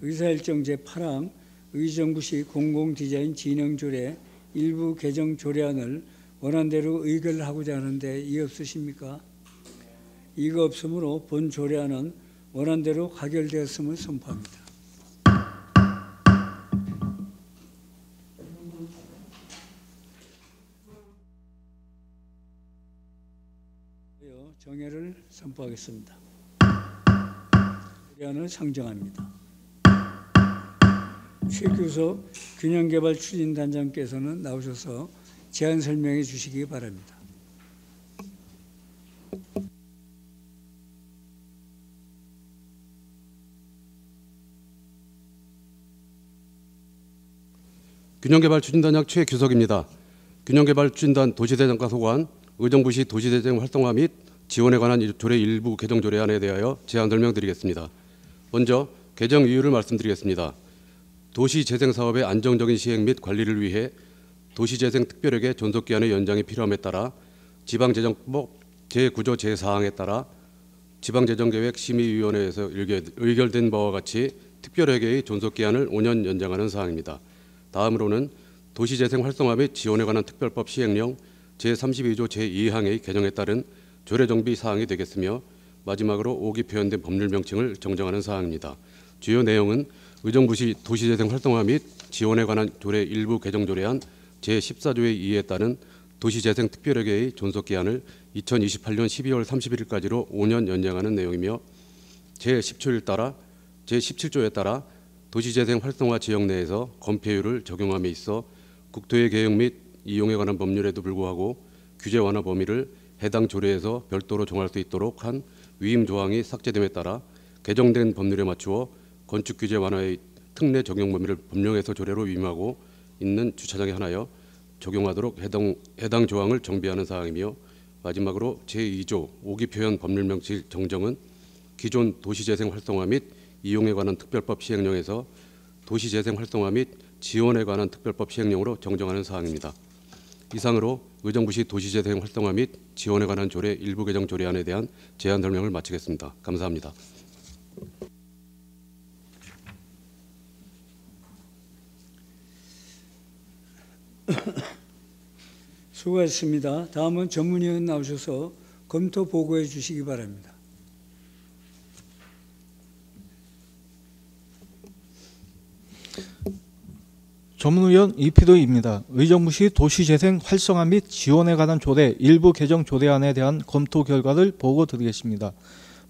의사일정 제8항 의정부시 공공디자인 진흥조례 일부 개정 조례안을 원안대로 의결하고자 하는데 이의 없으십니까? 이가 없으므로 본 조례안은 원안대로 가결되었음을 선포합니다. 정회를 선포하겠습니다. 조례안을 상정합니다. 최규석 균형개발 추진단장께서는 나오셔서 제안 설명해 주시기 바랍니다. 균형개발 추진단장 최규석입니다. 균형개발 추진단 도시대장과 소관 의정부시 도시재생 활성화 및 지원에 관한 조례 일부 개정 조례안에 대하여 제안 설명드리겠습니다. 먼저 개정 이유를 말씀드리겠습니다. 도시재생사업의 안정적인 시행 및 관리를 위해 도시재생특별회계 존속기한의 연장이 필요함에 따라 지방재정법 제9조 제4항에 따라 지방재정계획심의위원회에서 의결된 바와 같이 특별회계의 존속기한을 5년 연장하는 사항입니다. 다음으로는 도시재생 활성화 및 지원에 관한 특별법 시행령 제32조 제2항의 개정에 따른 조례정비 사항이 되겠으며 마지막으로 5기 표현된 법률 명칭을 정정하는 사항입니다. 주요 내용은 의정부시 도시재생 활성화 및 지원에 관한 조례 일부 개정 조례안 제14조의 2에 따른 도시재생 특별회계의 존속기한을 2028년 12월 31일까지로 5년 연장하는 내용이며 제17조에 따라 도시재생 활성화 지역 내에서 건폐율을 적용함에 있어 국토의 계획 및 이용에 관한 법률에도 불구하고 규제 완화 범위를 해당 조례에서 별도로 정할 수 있도록 한 위임 조항이 삭제됨에 따라 개정된 법률에 맞추어 건축 규제 완화의 특례 적용 범위를 법령에서 조례로 위임하고 있는 주차장에 한하여 적용하도록 해당 조항을 정비하는 사항이며 마지막으로 제2조 5기 표현 법률 명칭 정정은 기존 도시재생 활성화 및 이용에 관한 특별법 시행령에서 도시재생 활성화 및 지원에 관한 특별법 시행령으로 정정하는 사항입니다. 이상으로 의정부시 도시재생 활성화 및 지원에 관한 조례 일부 개정 조례안에 대한 제안 설명을 마치겠습니다. 감사합니다. 수고하셨습니다. 다음은 전문위원 나오셔서 검토 보고해 주시기 바랍니다. 전문위원 이피도입니다. 의정부시 도시재생 활성화 및 지원에 관한 조례 일부 개정 조례안에 대한 검토 결과를 보고 드리겠습니다.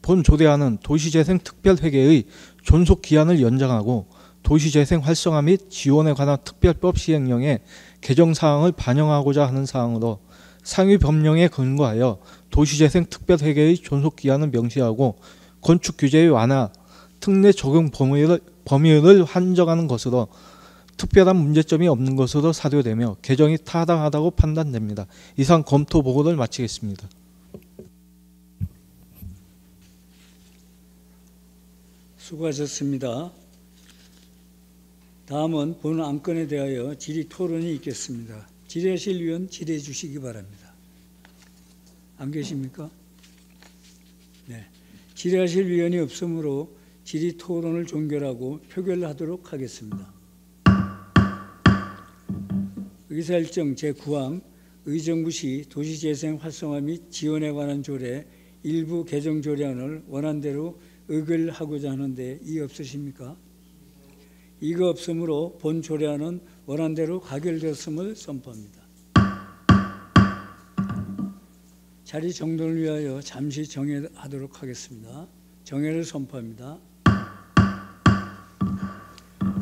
본 조례안은 도시재생 특별회계의 존속기한을 연장하고 도시재생 활성화 및 지원에 관한 특별법 시행령의 개정사항을 반영하고자 하는 사항으로 상위 법령에 근거하여 도시재생 특별회계의 존속기한을 명시하고 건축규제의 완화, 특례 적용 범위를 한정하는 것으로 특별한 문제점이 없는 것으로 사료되며 개정이 타당하다고 판단됩니다. 이상 검토 보고를 마치겠습니다. 수고하셨습니다. 다음은 본 안건에 대하여 질의 토론이 있겠습니다. 질의하실 위원 질의해 주시기 바랍니다. 안 계십니까? 네. 질의하실 위원이 없으므로 질의 토론을 종결하고 표결하도록 하겠습니다. 의사일정 제9항 의정부시 도시재생 활성화 및 지원에 관한 조례 일부 개정 조례안을 원안대로 의결하고자 하는데 이의 없으십니까? 이거 없으므로 본 조례안은 원안대로 가결되었음을 선포합니다. 자리 정돈을 위하여 잠시 정회하도록 하겠습니다. 정회를 선포합니다.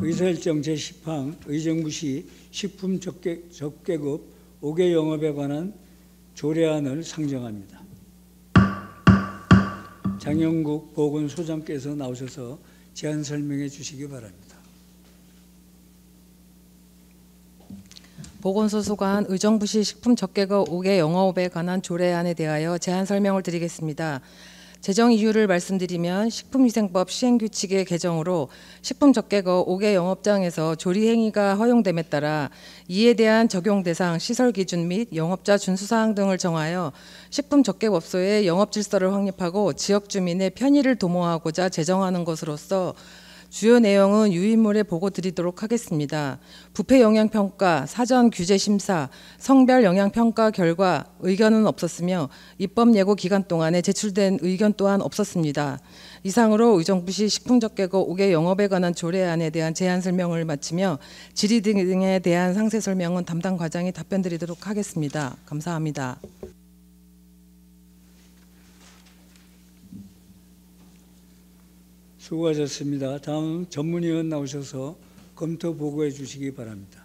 의사일정 제10항 의정부시 식품 적계급 5개 영업에 관한 조례안을 상정합니다. 장영국 보건소장께서 나오셔서 제안 설명해 주시기 바랍니다. 보건소 소관 의정부시 식품 적계급 5개 영업에 관한 조례안에 대하여 제안 설명을 드리겠습니다. 제정 이유를 말씀드리면 식품위생법 시행규칙의 개정으로 식품 적계급 5개 영업장에서 조리 행위가 허용됨에 따라 이에 대한 적용 대상, 시설 기준 및 영업자 준수사항 등을 정하여 식품 적계업소의 영업 질서를 확립하고 지역 주민의 편의를 도모하고자 제정하는 것으로서 주요 내용은 유인물에 보고 드리도록 하겠습니다. 부패 영향평가, 사전 규제 심사, 성별 영향평가 결과 의견은 없었으며 입법 예고 기간 동안에 제출된 의견 또한 없었습니다. 이상으로 의정부시 식품적계급 5개 영업에 관한 조례안에 대한 제안 설명을 마치며 질의 등에 대한 상세 설명은 담당 과장이 답변 드리도록 하겠습니다. 감사합니다. 수고하셨습니다. 다음 전문위원 나오셔서 검토 보고해 주시기 바랍니다.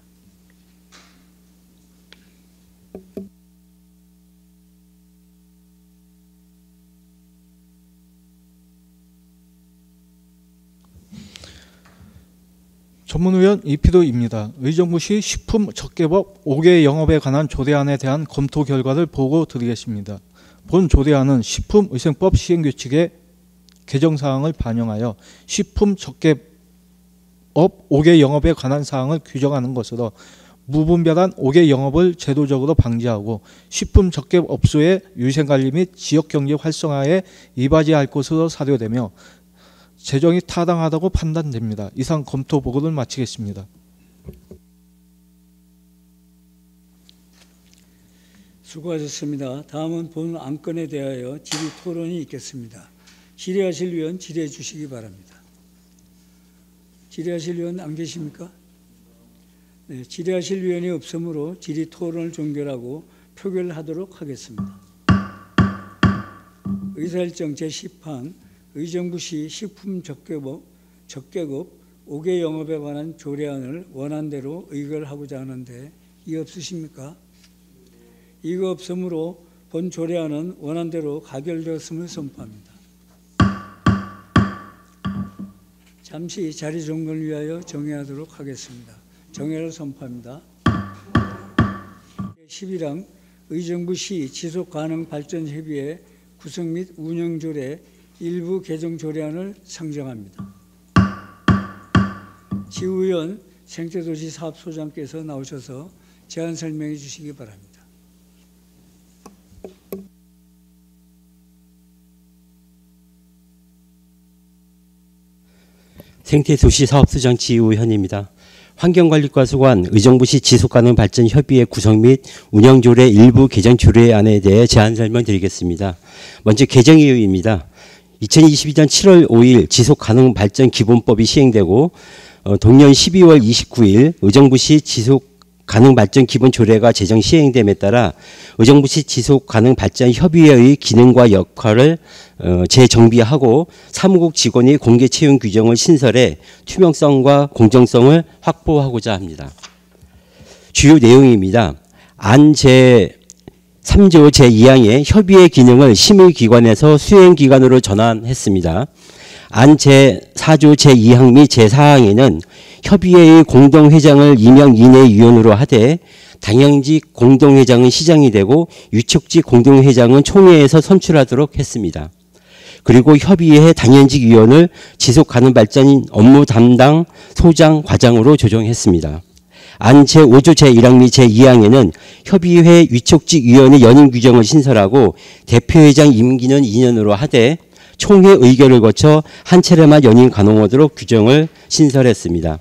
전문위원 이피도입니다. 의정부시 식품적계법 5개 영업에 관한 조례안에 대한 검토 결과를 보고 드리겠습니다. 본 조례안은 식품위생법 시행규칙의 개정사항을 반영하여 식품적계법 5개 영업에 관한 사항을 규정하는 것으로 무분별한 5개 영업을 제도적으로 방지하고 식품적계업소의 위생관리 및 지역경제 활성화에 이바지할 것으로 사료되며 제정이 타당하다고 판단됩니다. 이상 검토 보고를 마치겠습니다. 수고하셨습니다. 다음은 본 안건에 대하여 질의 토론이 있겠습니다. 질의하실 위원 질의해 주시기 바랍니다. 질의하실 위원 안 계십니까? 네, 질의하실 위원이 없으므로 질의 토론을 종결하고 표결하도록 하겠습니다. 의사일정 제10항 의정부시 식품적계급 5개 영업에 관한 조례안을 원안대로 의결하고자 하는데 이의 없으십니까? 이거 없으므로 본 조례안은 원안대로 가결되었음을 선포합니다. 잠시 자리 정돈을 위하여 정회하도록 하겠습니다. 정회를 선포합니다. 11항 의정부시 지속가능발전협의회 구성 및 운영조례 일부 개정 조례안을 상정합니다. 지의원 생태도시사업소장께서 나오셔서 제안 설명해 주시기 바랍니다. 생태도시사업소장 지우현입니다. 환경관리과 소관 의정부시 지속가능발전협의회 구성 및 운영조례 일부 개정 조례안에 대해 제안 설명드리겠습니다. 먼저 개정 이유입니다. 2022년 7월 5일 지속가능발전기본법이 시행되고 동년 12월 29일 의정부시 지속가능발전기본조례가 제정 시행됨에 따라 의정부시 지속가능발전협의회의 기능과 역할을 재정비하고 사무국 직원이 공개 채용 규정을 신설해 투명성과 공정성을 확보하고자 합니다. 주요 내용입니다. 안 제3조 제2항의 협의회 기능을 심의기관에서 수행기관으로 전환했습니다. 안 제4조 제2항 및 제4항에는 협의회의 공동회장을 임명 인내위원으로 하되 당연직 공동회장은 시장이 되고 유촉직 공동회장은 총회에서 선출하도록 했습니다. 그리고 협의회 당연직 위원을 지속가능발전 업무 담당 소장 과장으로 조정했습니다. 안 제5조 제1항 및 제2항에는 협의회 위촉직 위원의 연임 규정을 신설하고 대표회장 임기는 2년으로 하되 총회 의결을 거쳐 한 차례만 연임 가능하도록 규정을 신설했습니다.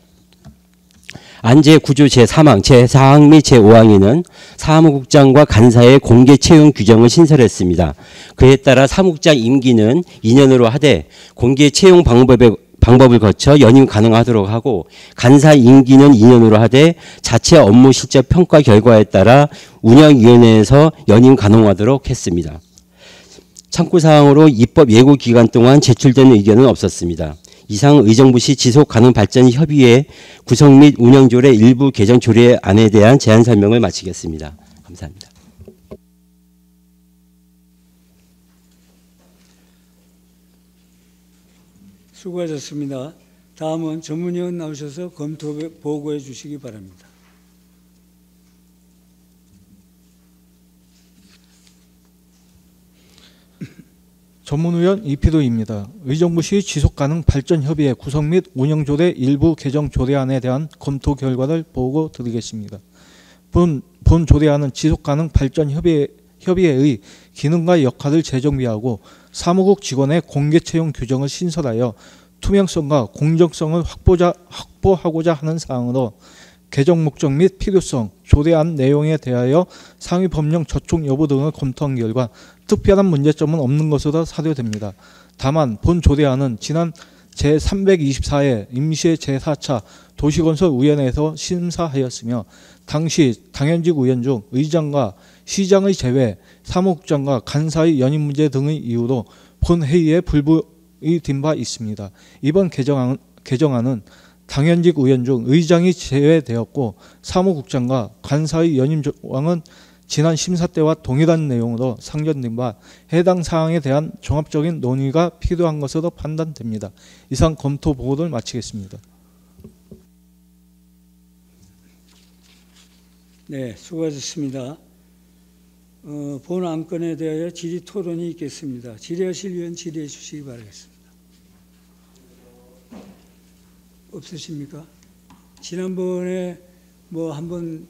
안 제9조 제3항, 제4항 및 제5항에는 사무국장과 간사의 공개 채용 규정을 신설했습니다. 그에 따라 사무국장 임기는 2년으로 하되 공개 채용 방법을 거쳐 연임 가능하도록 하고 간사 임기는 2년으로 하되 자체 업무 실적 평가 결과에 따라 운영위원회에서 연임 가능하도록 했습니다. 참고사항으로 입법 예고 기간 동안 제출된 의견은 없었습니다. 이상 의정부시 지속가능발전협의회 구성 및 운영조례 일부 개정 조례안에 대한 제안 설명을 마치겠습니다. 감사합니다. 수고하셨습니다. 다음은 전문위원 나오셔서 검토 보고해 주시기 바랍니다. 전문위원 이피도입니다. 의정부시 지속가능발전협의회 구성 및 운영조례 일부 개정 조례안에 대한 검토 결과를 보고 드리겠습니다. 본 조례안은 지속가능발전협의회의 기능과 역할을 재정비하고 사무국 직원의 공개채용 규정을 신설하여 투명성과 공정성을 확보하고자 하는 사항으로 개정 목적 및 필요성, 조례안 내용에 대하여 상위 법령 저촉 여부 등을 검토한 결과 특별한 문제점은 없는 것으로 사료됩니다. 다만 본 조례안은 지난 제324회 임시 제4차 도시건설위원회에서 심사하였으며 당시 당연직 의원 중 의장과 시장의 제외, 사무국장과 간사의 연임 문제 등의 이유로 본 회의에 불부의된 바 있습니다. 이번 개정안은 당연직 의원 중 의장이 제외되었고 사무국장과 간사의 연임 조항은 지난 심사 때와 동일한 내용으로 상정된 바 해당 사항에 대한 종합적인 논의가 필요한 것으로 판단됩니다. 이상 검토 보고를 마치겠습니다. 네, 수고하셨습니다. 본 안건에 대하여 질의 토론이 있겠습니다. 질의하실 위원 질의해 주시기 바라겠습니다. 없으십니까? 지난번에 뭐 한번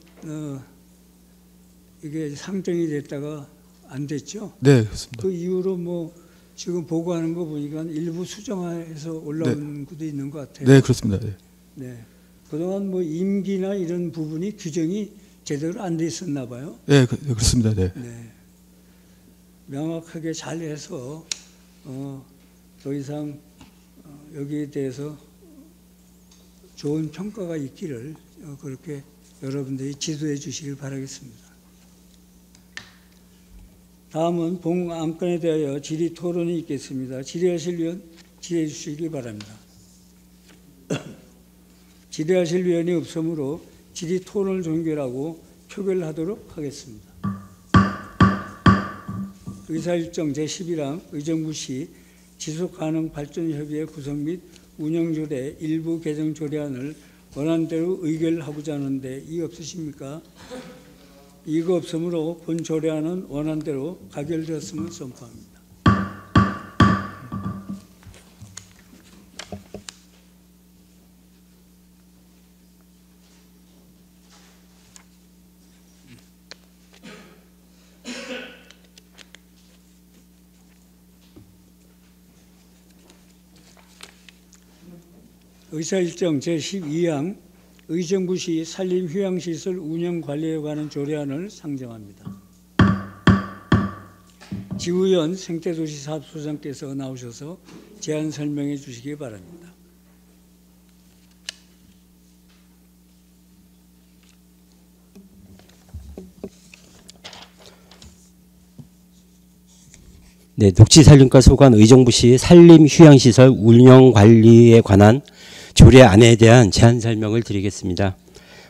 이게 상정이 됐다가 안 됐죠? 네, 그렇습니다. 그 이후로 뭐 지금 보고하는 거 보니까 일부 수정해서 올라온 것도 있는 것 같아요. 네, 그렇습니다. 네. 네. 그동안 뭐 임기나 이런 부분이 규정이 제대로 안 돼 있었나 봐요. 네, 그렇습니다. 네. 네. 명확하게 잘 해서 더 이상 여기에 대해서 좋은 평가가 있기를 그렇게 여러분들이 지도해 주시길 바라겠습니다. 다음은 본 안건에 대하여 질의 토론이 있겠습니다. 질의하실 위원 질의해 주시기 바랍니다. 질의하실 위원이 없으므로 질의 토론을 종결하고 표결하도록 하겠습니다. 의사일정 제11항 의정부시 지속가능발전협의회 구성 및 운영조례 일부 개정 조례안을 원안대로 의결하고자 하는데 이의 없으십니까? 이가 없으므로 본 조례안은 원안대로 가결되었음을 선포합니다. 의사일정 제12항 의정부시 산림휴양시설 운영관리에 관한 조례안을 상정합니다. 지우연 생태도시사업소장께서 나오셔서 제안 설명해 주시기 바랍니다. 네, 녹지산림과 소관 의정부시 산림휴양시설 운영관리에 관한 조례안에 대한 제안 설명을 드리겠습니다.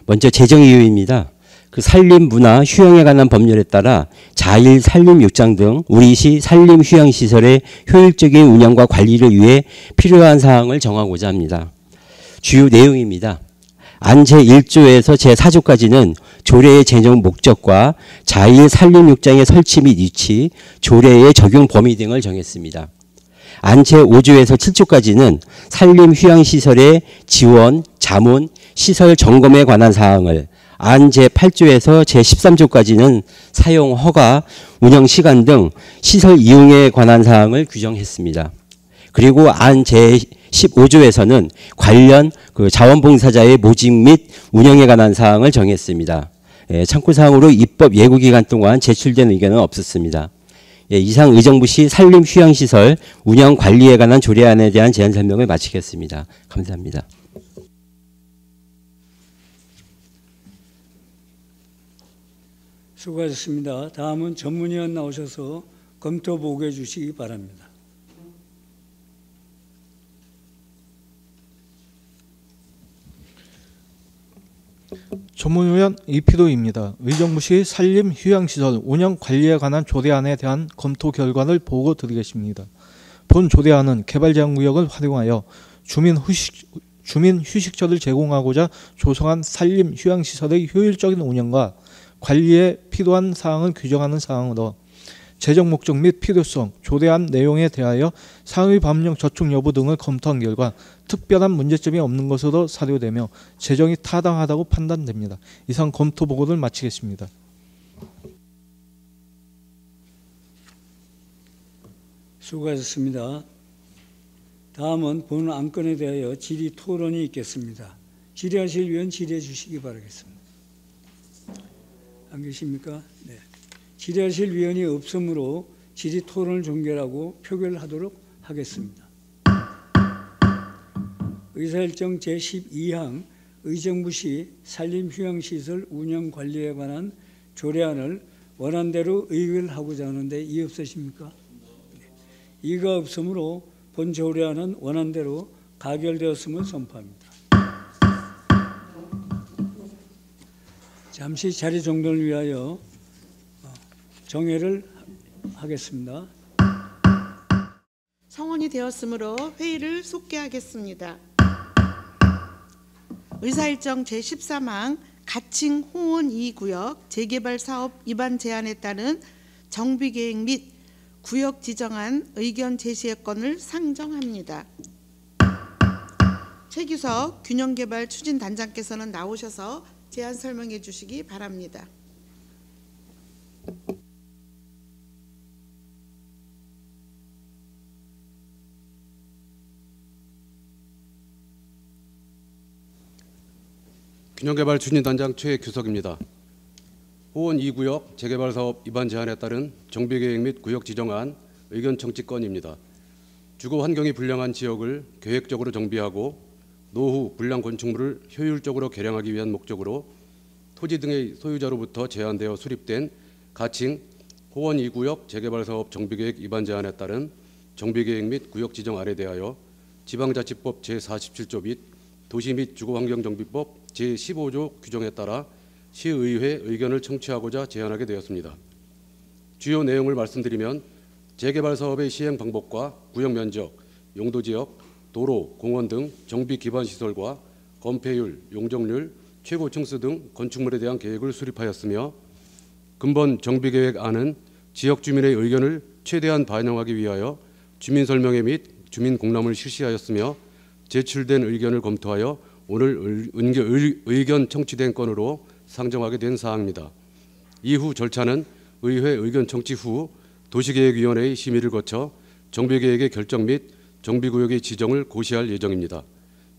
먼저 재정이유입니다. 그 산림, 문화, 휴양에 관한 법률에 따라 자일 산림 욕장 등 우리시 산림 휴양시설의 효율적인 운영과 관리를 위해 필요한 사항을 정하고자 합니다. 주요 내용입니다. 안 제1조에서 제4조까지는 조례의 제정 목적과 자일 산림 욕장의 설치 및 위치, 조례의 적용 범위 등을 정했습니다. 안 제5조에서 7조까지는 산림 휴양시설의 지원, 자문, 시설 점검에 관한 사항을, 안 제8조에서 제13조까지는 사용 허가, 운영 시간 등 시설 이용에 관한 사항을 규정했습니다. 그리고 안 제15조에서는 관련 자원봉사자의 모집 및 운영에 관한 사항을 정했습니다. 참고사항으로 입법 예고 기간 동안 제출된 의견은 없었습니다. 예, 이상 의정부시 산림휴양시설 운영 관리에 관한 조례안에 대한 제안 설명을 마치겠습니다. 감사합니다. 수고하셨습니다. 다음은 전문위원 나오셔서 검토 보고해 주시기 바랍니다. 전문위원 이피도입니다. 의정부시 산림휴양시설 운영 관리에 관한 조례안에 대한 검토 결과를 보고 드리겠습니다. 본 조례안은 개발제한구역을 활용하여 주민 휴식처를 제공하고자 조성한 산림휴양시설의 효율적인 운영과 관리에 필요한 사항을 규정하는 사항으로 재정 목적 및 필요성, 조례안 내용에 대하여 상위 법령 저촉 여부 등을 검토한 결과 특별한 문제점이 없는 것으로 사료되며 재정이 타당하다고 판단됩니다. 이상 검토 보고를 마치겠습니다. 수고하셨습니다. 다음은 본 안건에 대하여 질의 토론이 있겠습니다. 질의하실 위원 질의해 주시기 바라겠습니다. 안 계십니까? 네. 질의하실 위원이 없으므로 질의 토론을 종결하고 표결하도록 하겠습니다. 의사일정 제12항 의정부시 산림휴양시설 운영관리에 관한 조례안을 원안대로 의결하고자 하는데 이의 없으십니까? 네. 이의가 없으므로 본 조례안은 원안대로 가결되었음을 선포합니다. 잠시 자리 정돈을 위하여 정회를 하겠습니다. 성원이 되었으므로 회의를 속개하겠습니다. 의사일정 제13항 가칭 홍원 2구역 재개발 사업 입안 제한에 따른 정비계획 및 구역 지정안 의견 제시의 건을 상정합니다. 최규석 균형개발 추진단장께서는 나오셔서 제안 설명해 주시기 바랍니다. 균형개발 추진단장 최규석입니다. 호원 2구역 재개발 사업 입안 제한에 따른 정비계획 및 구역 지정안 의견 청취 건입니다. 주거 환경이 불량한 지역을 계획적으로 정비하고 노후 불량 건축물을 효율적으로 개량하기 위한 목적으로 토지 등의 소유자로부터 제한되어 수립된 가칭 호원 2구역 재개발 사업 정비계획 입안 제한에 따른 정비계획 및 구역 지정안에 대하여 지방자치법 제47조 및 도시 및 주거환경정비법 제15조 규정에 따라 시의회 의견을 청취하고자 제안하게 되었습니다. 주요 내용을 말씀드리면 재개발 사업의 시행 방법과 구역 면적, 용도 지역, 도로, 공원 등 정비 기반 시설과 건폐율, 용적률, 최고 층수 등 건축물에 대한 계획을 수립하였으며 근본 정비계획안은 지역 주민의 의견을 최대한 반영하기 위하여 주민설명회 및 주민공람을 실시하였으며 제출된 의견을 검토하여 오늘 의견 청취된 건으로 상정하게 된 사항입니다. 이후 절차는 의회 의견 청취 후 도시계획위원회의 심의를 거쳐 정비계획의 결정 및 정비구역의 지정을 고시할 예정입니다.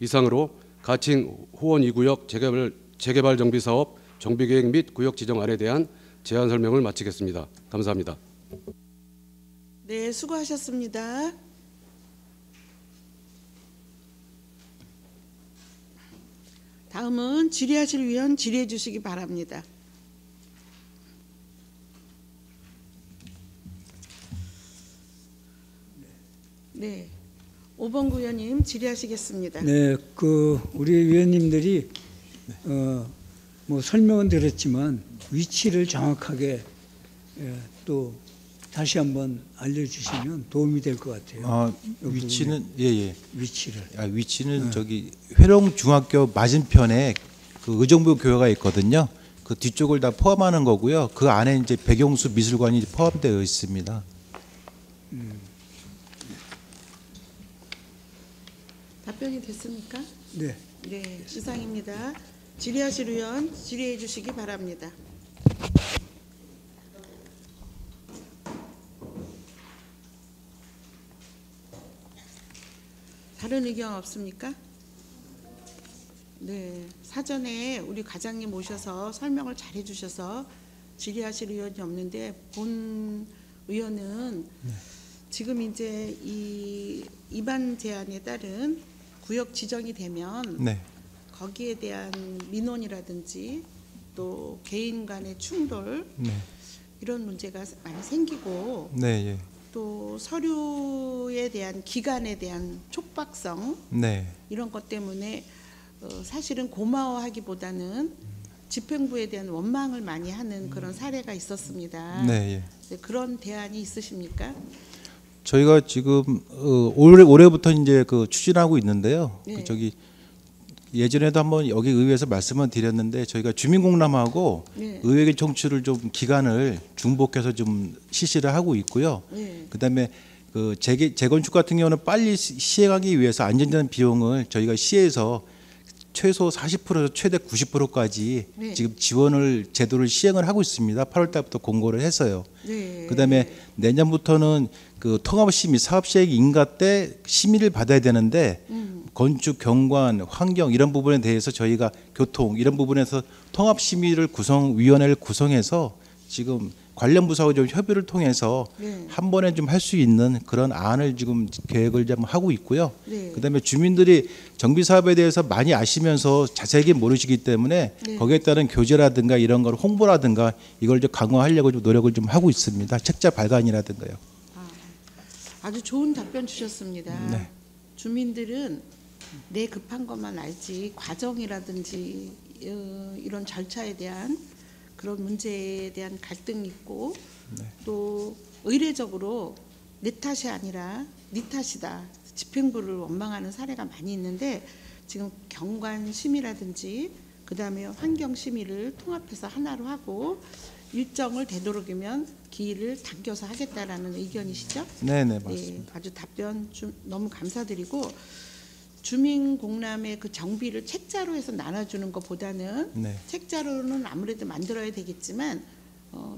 이상으로 가칭 호원 2구역 재개발 정비사업 정비계획 및 구역 지정안에 대한 제안 설명을 마치겠습니다. 감사합니다. 네, 수고하셨습니다. 다음은 질의하실 위원 질의해 주시기 바랍니다. 네, 오범구 의원님 질의하시겠습니다. 네, 우리 위원님들이 뭐 설명은 드렸지만 위치를 정확하게 또 다시 한번 알려주시면 도움이 될 것 같아요. 위치는 위치를. 위치는 저기 회룡 중학교 맞은편에 그 의정부 교회가 있거든요. 그 뒤쪽을 다 포함하는 거고요. 그 안에 이제 백용수 미술관이 포함되어 있습니다. 답변이 됐습니까? 네. 네, 이상입니다. 질의하실 의원 질의해 주시기 바랍니다. 다른 의견 없습니까? 네, 사전에 우리 과장님 오셔서 설명을 잘 해주셔서 질의하실 의원이 없는데 본 의원은 지금 이제 이 입안 제한에 따른 구역 지정이 되면 네. 거기에 대한 민원이라든지 또 개인 간의 충돌 네. 이런 문제가 많이 생기고 네, 예. 또 서류에 대한 기간에 대한 촉박성 네. 이런 것 때문에 사실은 고마워하기보다는 집행부에 대한 원망을 많이 하는 그런 사례가 있었습니다. 네, 예. 네, 그런 대안이 있으십니까? 저희가 지금 올해부터 이제 그 추진하고 있는데요. 네. 예전에도 한번 여기 의회에서 말씀을 드렸는데 저희가 주민공람하고 네. 의회 청취를 좀 기간을 중복해서 좀 실시를 하고 있고요. 네. 그다음에 그 재건축 같은 경우는 빨리 시행하기 위해서 안전자산 비용을 저희가 시에서 최소 40%에서 최대 90%까지 네. 지금 지원을 제도를 시행을 하고 있습니다. 8월 달부터 공고를 해서요. 네. 그다음에 내년부터는 그 통합심의 사업시행 인가 때 심의를 받아야 되는데 건축, 경관, 환경 이런 부분에 대해서 저희가 교통 이런 부분에서 통합심의를 위원회를 구성해서 지금 관련 부서하고 좀 협의를 통해서 네. 한 번에 좀 할 수 있는 그런 안을 지금 계획을 좀 하고 있고요. 네. 그다음에 주민들이 정비 사업에 대해서 많이 아시면서 자세하게 모르시기 때문에 네. 거기에 따른 교재라든가 이런 걸 홍보라든가 이걸 좀 강화하려고 좀 노력을 좀 하고 있습니다. 책자 발간이라든가요. 아주 좋은 답변 주셨습니다. 네. 주민들은 내 급한 것만 알지 과정이라든지 이런 절차에 대한 그런 문제에 대한 갈등이 있고 또 의례적으로 내 탓이 아니라 네 탓이다. 집행부를 원망하는 사례가 많이 있는데 지금 경관 심의라든지 그다음에 환경 심의를 통합해서 하나로 하고 일정을 되도록이면 기일을 당겨서 하겠다라는 의견이시죠? 네, 네, 맞습니다. 아주 답변 너무 감사드리고 주민 공람의 그 정비를 책자로 해서 나눠주는 것보다는 네. 책자로는 아무래도 만들어야 되겠지만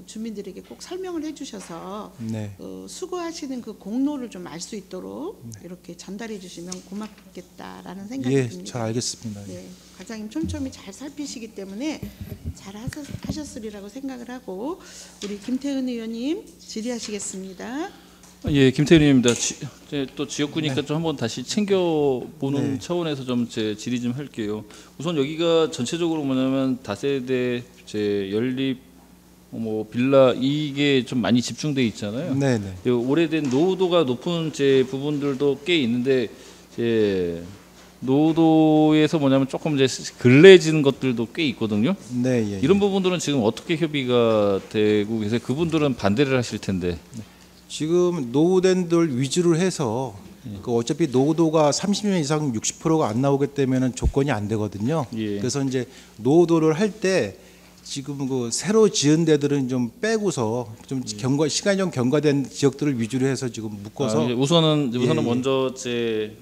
주민들에게 꼭 설명을 해주셔서 네. 수고하시는 그 공로를 좀 알 수 있도록 이렇게 전달해 주시면 고맙겠다라는 생각이 예, 듭니다. 잘 알겠습니다. 네, 과장님 촘촘히 잘 살피시기 때문에 잘 하셨으리라고 생각을 하고 우리 김태은 의원님 질의하시겠습니다. 예, 김태현 의원입니다. 또 지역구니까 좀 한번 다시 챙겨보는 네. 차원에서 좀 제 질의 좀 할게요. 우선 여기가 전체적으로 뭐냐면 다세대 연립 빌라 이게 좀 많이 집중돼 있잖아요. 네네. 오래된 노후도가 높은 부분들도 꽤 있는데 노후도에서 뭐냐면 조금 근래진 것들도 꽤 있거든요. 네, 예, 이런 부분들은 지금 어떻게 협의가 되고 계세요? 그분들은 반대를 하실 텐데. 지금 노후된들 위주로 해서 그 어차피 노후도가 30년 이상 60%가 안 나오기 때문에 조건이 안 되거든요. 예. 그래서 이제 노후도를 할 때 지금 그 새로 지은 데들은 좀 빼고서 좀 시간이 좀 경과된 지역들을 위주로 해서 지금 묶어서 우선은 예. 먼저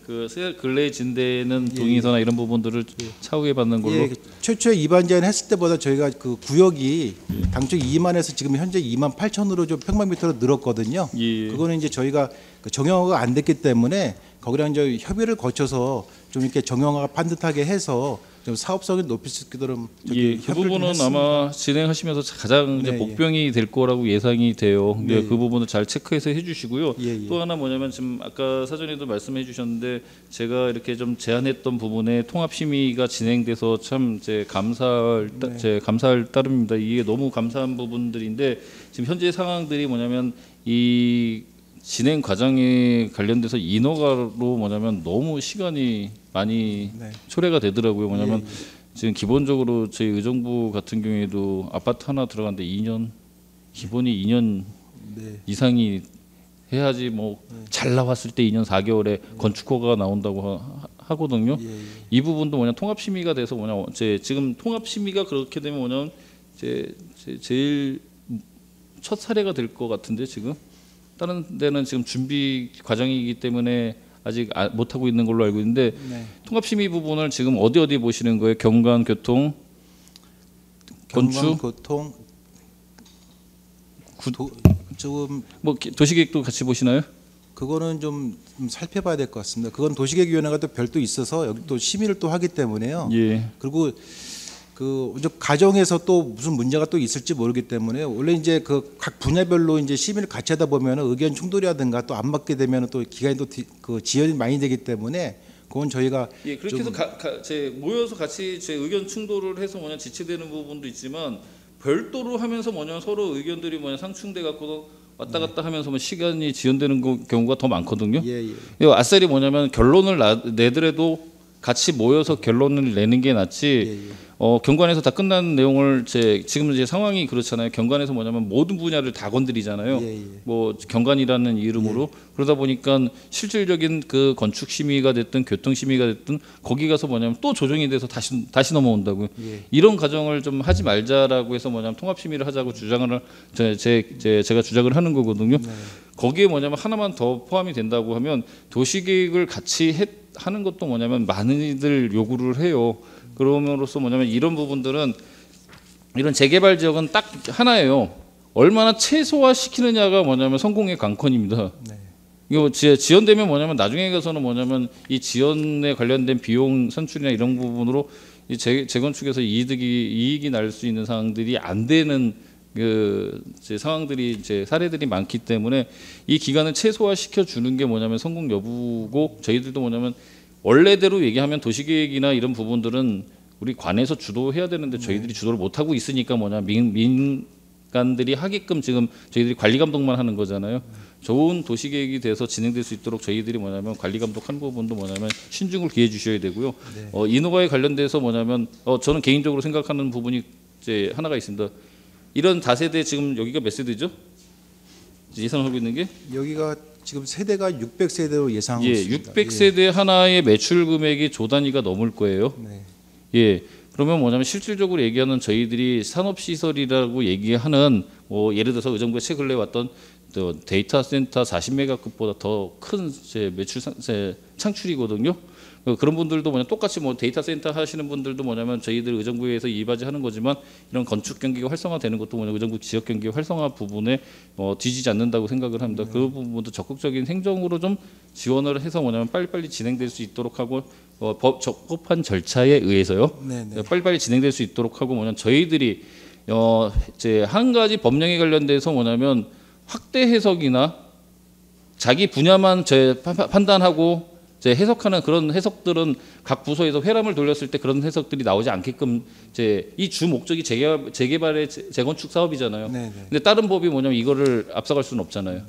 그 근래진 데는 동의서나 이런 부분들을 차후에 받는 걸로. 예, 최초에 입안 제한 했을 때보다 저희가 그 구역이 당초 2만에서 지금 현재 2만 8천으로 좀 평방미터로 늘었거든요. 예. 그거는 이제 저희가 그 정형화가 안 됐기 때문에 거기랑 이제 협의를 거쳐서 좀 이렇게 정형화가 반듯하게 해서 좀 사업성을 높일 수 있도록 예, 그 부분은 아마 진행하시면서 가장 이제 네, 복병이 될 거라고 예상이 돼요. 네. 그 부분을 잘 체크해서 해주시고요. 예. 또 하나 뭐냐면 지금 아까 사전에도 말씀해 주셨는데 제가 이렇게 좀 제안했던 부분에 통합 심의가 진행돼서 참 감사할 따름입니다. 이게 너무 감사한 부분들인데 지금 현재 상황들이 뭐냐면 이 진행 과정에 관련돼서 인허가로 뭐냐면 너무 시간이 많이 초래가 되더라고요. 뭐냐면 지금 기본적으로 저희 의정부 같은 경우에도 아파트 하나 들어가는데 2년 기본이 2년 이상이 해야지 잘 나왔을 때 2년 4개월에 건축허가가 나온다고 하거든요. 이 부분도 통합 심의가 돼서 지금 통합 심의가 그렇게 되면 뭐냐면 제일 첫 사례가 될 것 같은데 지금. 다른 데는 지금 준비 과정이기 때문에 아직 못 하고 있는 걸로 알고 있는데 통합심의 부분을 지금 어디 보시는 거예요? 경관, 교통, 건축, 교통, 좀 도시계획도 같이 보시나요? 그거는 좀 살펴봐야 될 것 같습니다. 그건 도시계획위원회가 또 별도 있어서 여기 또 심의를 또 하기 때문에요. 예. 그리고 그 가정에서 또 무슨 문제가 또 있을지 모르기 때문에 원래 이제 그 각 분야별로 이제 심의를 같이 하다 보면 의견 충돌이라든가 또 안 맞게 되면 또 기간이 또 그 지연이 많이 되기 때문에 그건 저희가 예, 그렇게 해서 모여서 같이 제 의견 충돌을 해서 지체되는 부분도 있지만 별도로 하면서 서로 의견들이 상충돼 갖고 왔다 갔다 하면서 시간이 지연되는 경우가 더 많거든요. 아싸리 결론을 내더라도 같이 모여서 결론을 내는 게 낫지. 경관에서 다 끝난 내용을 지금 이제 상황이 그렇잖아요. 경관에서 모든 분야를 다 건드리잖아요. 뭐 경관이라는 이름으로 그러다 보니까 실질적인 그 건축 심의가 됐든 교통 심의가 됐든 거기 가서 또 조정이 돼서 다시 넘어온다고요. 이런 과정을 좀 하지 말자라고 해서 통합 심의를 하자고 주장을 제가 주장을 하는 거거든요. 거기에 하나만 더 포함이 된다고 하면 도시계획을 같이 하는 것도 많은 이들 요구를 해요. 그럼으로써 이런 부분들은 이런 재개발 지역은 딱 하나예요. 얼마나 최소화시키느냐가 성공의 관건입니다. 이거 지연되면 나중에 가서는 이 지연에 관련된 비용 산출이나 이런 부분으로 이 재건축에서 이익이 날 수 있는 상황들이 안 되는 상황들이 사례들이 많기 때문에 이 기간을 최소화시켜 주는 게 성공 여부고 저희들도 원래대로 얘기하면 도시계획이나 이런 부분들은 우리 관에서 주도해야 되는데 저희들이 주도를 못 하고 있으니까 민간들이 하게끔 지금 저희들이 관리 감독만 하는 거잖아요. 좋은 도시계획이 돼서 진행될 수 있도록 저희들이 관리 감독하는 부분도 신중을 기해 주셔야 되고요. 인허가에 관련돼서 저는 개인적으로 생각하는 부분이 하나가 있습니다. 이런 다세대 지금 여기가 몇 세대죠? 예상하고 있는 게 여기가 지금 세대가 600세대로 예상하고 있습니다. 600세대 하나의 매출 금액이 조 단위가 넘을 거예요. 예. 그러면 실질적으로 얘기하는 저희들이 산업시설이라고 얘기하는 예를 들어서 의정부에 최근에 왔던 데이터 센터 40메가급보다 더 큰 매출 창출이거든요. 그런 분들도 똑같이 데이터 센터 하시는 분들도 저희들 의정부에서 이바지하는 거지만 이런 건축 경기가 활성화되는 것도 의정부 지역 경기 활성화 부분에 뒤지지 않는다고 생각을 합니다. 그 부분도 적극적인 행정으로 좀 지원을 해서 빨리빨리 진행될 수 있도록 하고 적법한 절차에 의해서요. 빨리빨리 진행될 수 있도록 하고 저희들이 한 가지 법령에 관련돼서 확대 해석이나 자기 분야만 판단하고 해석하는 그런 해석들은 각 부서에서 회람을 돌렸을 때 그런 해석들이 나오지 않게끔 이 주 목적이 재개발의 재건축 사업이잖아요. 근데 다른 법이 이거를 앞서갈 수는 없잖아요.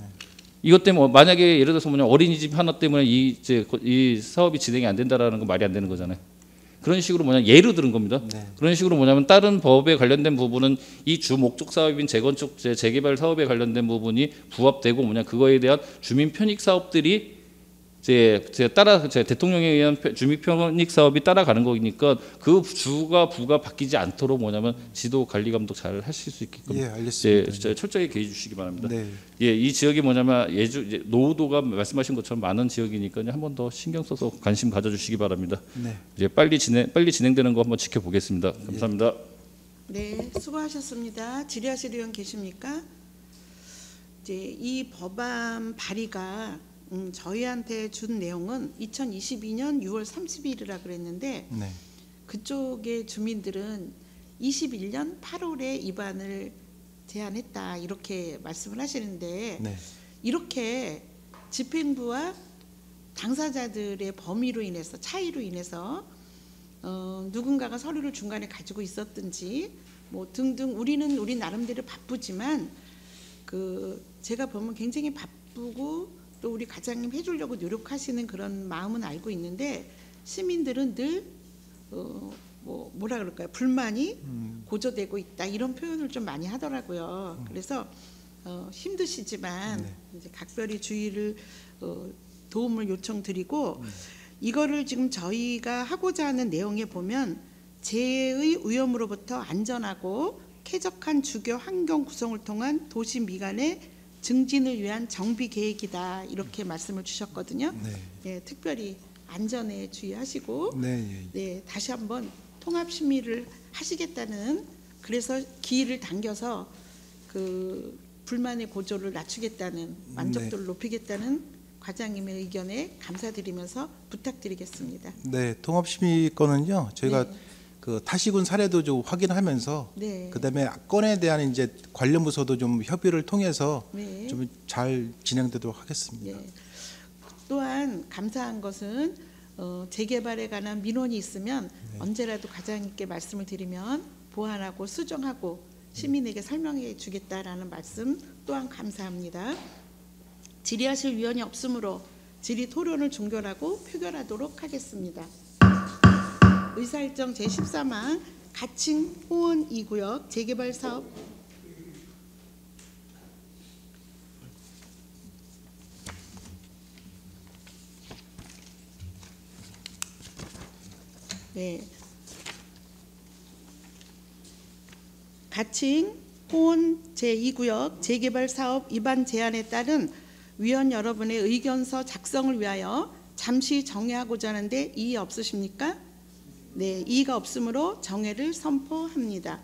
이것 때문에 만약에 예를 들어서 어린이집 하나 때문에 이 사업이 진행이 안 된다라는 건 말이 안 되는 거잖아요. 그런 식으로 예로 들은 겁니다. 그런 식으로 다른 법에 관련된 부분은 이 주 목적 사업인 재건축 재개발 사업에 관련된 부분이 부합되고 그거에 대한 주민 편익 사업들이 대통령에 의한 주민 편익 사업이 따라가는 거니까 그 부가 바뀌지 않도록 지도 관리 감독 잘 하실 수 있게끔 철저히 개해 주시기 바랍니다. 이 지역이 노후도가 말씀하신 것처럼 많은 지역이니까 한 번 더 신경 써서 관심 가져주시기 바랍니다. 빨리 진행되는 거 한번 지켜보겠습니다. 감사합니다. 네, 수고하셨습니다. 질의하실 의원 계십니까? 이 법안 발의가 저희한테 준 내용은 2022년 6월 30일이라 그랬는데 그쪽의 주민들은 21년 8월에 입안을 제안했다 이렇게 말씀을 하시는데 이렇게 집행부와 당사자들의 범위로 인해서 차이로 인해서 누군가가 서류를 중간에 가지고 있었든지 등등 우리 나름대로 바쁘지만 제가 보면 굉장히 바쁘고 또 우리 과장님 해주려고 노력하시는 그런 마음은 알고 있는데 시민들은 늘 뭐라 그럴까요? 불만이 고조되고 있다 이런 표현을 좀 많이 하더라고요. 그래서 힘드시지만 이제 각별히 주의를 도움을 요청드리고 이거를 지금 저희가 하고자 하는 내용에 보면 재해의 위험으로부터 안전하고 쾌적한 주거 환경 구성을 통한 도시 미관의 증진을 위한 정비 계획이다 이렇게 말씀을 주셨거든요. 특별히 안전에 주의하시고 다시 한번 통합 심의를 하시겠다는 그래서 기일을 당겨서 불만의 고조를 낮추겠다는 만족도를 높이겠다는 과장님의 의견에 감사드리면서 부탁드리겠습니다. 통합심의 건은요 저희가 그 타시군 사례도 좀 확인하면서 네. 그다음에 건에 대한 이제 관련 부서도 좀 협의를 통해서 네. 좀 잘 진행되도록 하겠습니다. 네. 또한 감사한 것은 재개발에 관한 민원이 있으면 언제라도 과장님께 말씀을 드리면 보완하고 수정하고 시민에게 설명해 주겠다라는 말씀 또한 감사합니다. 질의하실 위원이 없으므로 질의 토론을 종결하고 표결하도록 하겠습니다. 의사일정 제14망 가칭 호원 2구역 재개발 사업 네. 가칭 호원 제2구역 재개발 사업 입안 제안에 따른 위원 여러분의 의견서 작성을 위하여 잠시 정회하고자 하는데 이의 없으십니까? 네, 이의가 없으므로 정회를 선포합니다.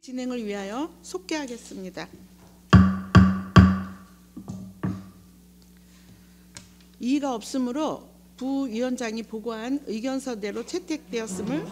진행을 위하여 속개하겠습니다. 이의가 없으므로 부위원장이 보고한 의견서대로 채택되었음을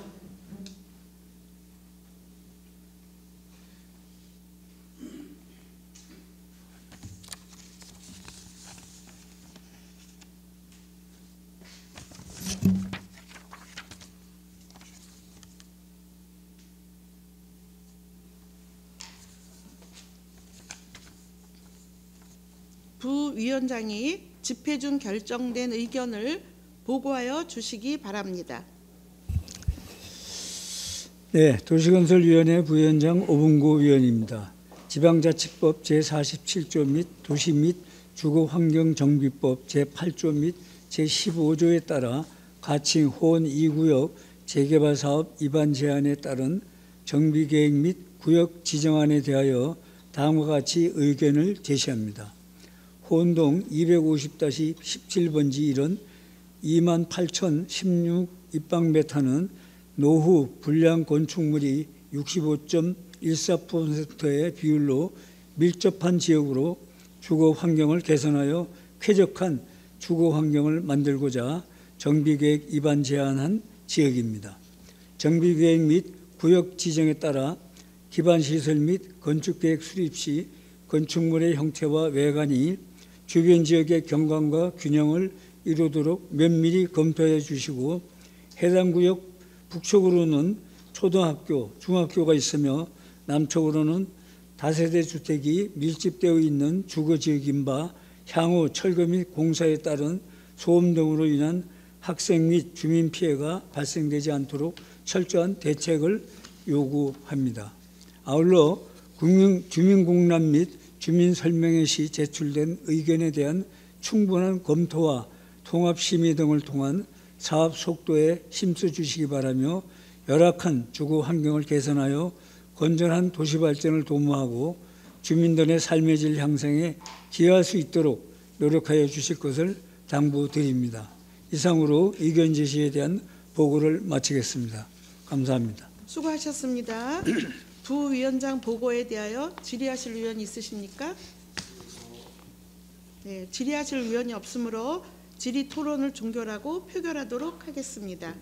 부위원장이 집회 중 결정된 의견을 보고하여 주시기 바랍니다. 네, 도시건설위원회 부위원장 오봉구 위원입니다. 지방자치법 제47조 및 도시 및 주거환경정비법 제8조 및 제15조에 따라 가칭 호원 2구역 재개발사업 입안 제안에 따른 정비계획 및 구역 지정안에 대하여 다음과 같이 의견을 제시합니다. 호원동 250-17번지 1은 28,016 입방메타는 노후 불량 건축물이 65.14%의 비율로 밀접한 지역으로 주거 환경을 개선하여 쾌적한 주거 환경을 만들고자 정비계획 입안 제안한 지역입니다. 정비계획 및 구역 지정에 따라 기반시설 및 건축계획 수립 시 건축물의 형태와 외관이 주변 지역의 경관과 균형을 이루도록 면밀히 검토해 주시고 해당 구역 북쪽으로는 초등학교, 중학교가 있으며 남쪽으로는 다세대 주택이 밀집되어 있는 주거지역인 바 향후 철거 및 공사에 따른 소음 등으로 인한 학생 및 주민 피해가 발생되지 않도록 철저한 대책을 요구합니다. 아울러 주민공람 및 주민설명회 시 제출된 의견에 대한 충분한 검토와 통합심의 등을 통한 사업 속도에 힘써 주시기 바라며 열악한 주거 환경을 개선하여 건전한 도시 발전을 도모하고 주민들의 삶의 질 향상에 기여할 수 있도록 노력하여 주실 것을 당부드립니다. 이상으로 의견 제시에 대한 보고를 마치겠습니다. 감사합니다. 수고하셨습니다. 부위원장 보고에 대하여 질의하실 의원이 있으십니까? 네, 질의하실 의원이 없으므로 질의 토론을 종결하고 표결하도록 하겠습니다.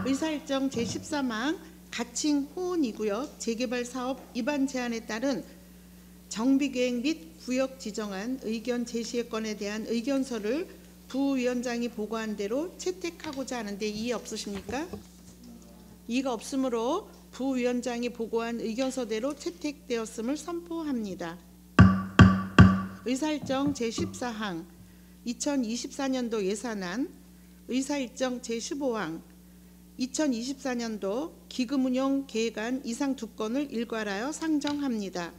의사일정 제14망 가칭 호원 2구역 재개발 사업 입안 제안에 따른 정비계획 및 구역 지정안 의견 제시의 건에 대한 의견서를 부위원장이 보고한 대로 채택하고자 하는데 이의 없으십니까? 이의가 없으므로 부위원장이 보고한 의견서대로 채택되었음을 선포합니다. 의사일정 제14항 2024년도 예산안 의사일정 제15항 2024년도 기금운용 계획안 이상 두 건을 일괄하여 상정합니다.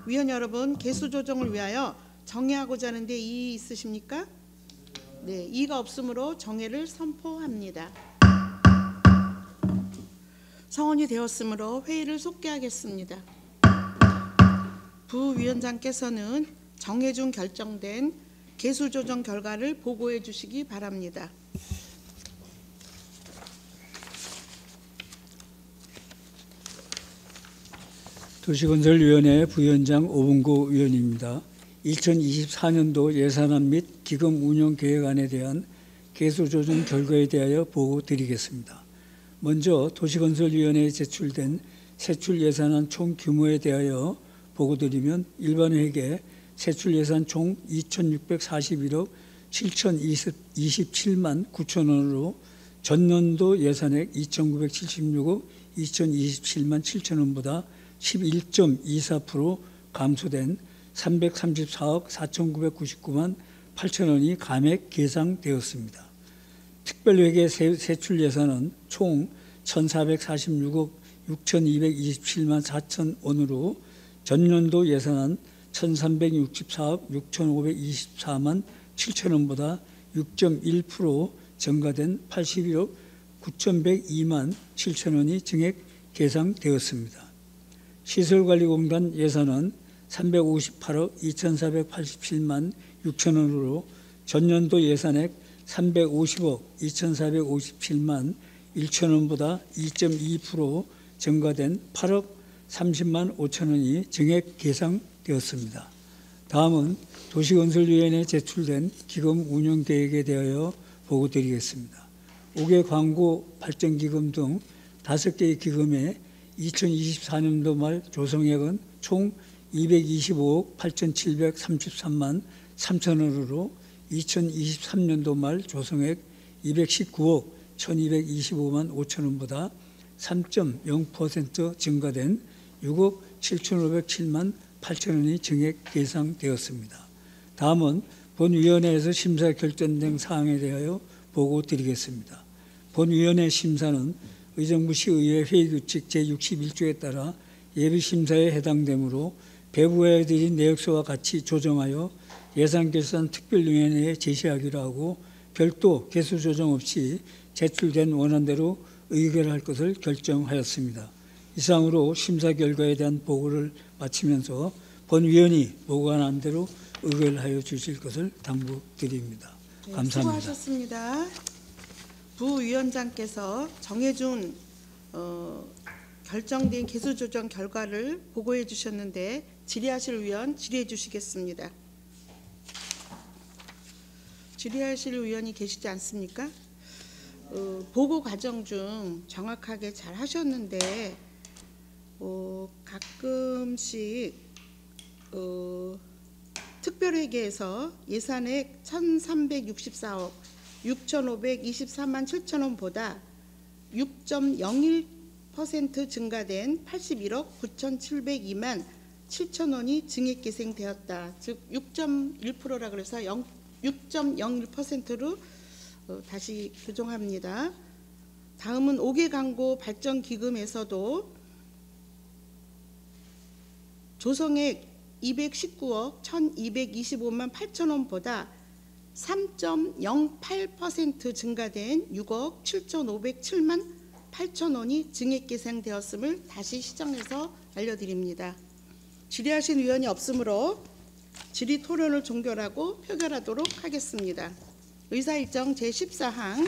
위원 여러분, 개수 조정을 위하여 정회하고자 하는데 이의 있으십니까? 네, 이의가 없으므로 정회를 선포합니다. 성원이 되었으므로 회의를 속개하겠습니다. 부위원장께서는 정회 중 결정된 개수 조정 결과를 보고해 주시기 바랍니다. 도시건설위원회 부위원장 오봉구 위원입니다. 2024년도 예산안 및 기금 운영 계획안에 대한 개수조정 결과에 대하여 보고 드리겠습니다. 먼저 도시건설위원회에 제출된 세출 예산안 총 규모에 대하여 보고 드리면 일반회계 세출 예산 총 2,641억 7,027만 9천 원으로 전년도 예산액 2,976억 2,027만 7천 원보다 11.24% 감소된 334억 4,999만 8천 원이 감액 계상되었습니다. 특별회계 세출 예산은 총 1,446억 6,227만 4천 원으로 전년도 예산안 1,364억 6,524만 7천 원보다 6.1% 증가된 81억 9,102만 7천 원이 증액 계상되었습니다. 시설관리공단 예산은 358억 2,487만 6천 원으로 전년도 예산액 350억 2,457만 1천 원보다 2.2% 증가된 8억 30만 5천 원이 증액 계상되었습니다. 다음은 도시건설위원회에 제출된 기금 운영계획에 대하여 보고드리겠습니다. 5개 광고 발전기금 등 5개의 기금의 2024년도 말 조성액은 총 225억 8,733만 3천 원으로 2023년도 말 조성액 219억 1,225만 5천 원보다 3.0% 증가된 6억 7,507만 8천 원이 증액 계상되었습니다. 다음은 본위원회에서 심사 결정된 사항에 대하여 보고 드리겠습니다. 본위원회 심사는 의정부시의회 회의규칙 제61조에 따라 예비심사에 해당되므로 배부해 드린 내역서와 같이 조정하여 예산결산특별위원회에 제시하기로 하고 별도 개수조정 없이 제출된 원안대로 의결할 것을 결정하였습니다. 이상으로 심사 결과에 대한 보고를 마치면서 본위원이 보고한 대로 의결하여 주실 것을 당부드립니다. 네, 감사합니다. 수고하셨습니다. 부위원장께서 정해준 결정된 개수조정 결과를 보고해 주셨는데 질의하실 위원 질의해 주시겠습니다. 질의하실 의원이 계시지 않습니까? 보고 과정 중 정확하게 잘 하셨는데 가끔씩 특별회계에서 예산액 1,364억 6,524만 7천 원보다 6.01% 증가된 81억 9,702만 7천 원이 증액 계생되었다. 즉 6.1%라 그래서 6.01%로 다시 규정합니다. 다음은 5개 광고 발전 기금에서도 조성액 219억 1,225만 8천 원보다 3.08% 증가된 6억 7,507만 8천 원이 증액 계상되었음을 다시 시정해서 알려드립니다. 질의하신 의원이 없으므로 질의 토론을 종결하고 표결하도록 하겠습니다. 의사일정 제14항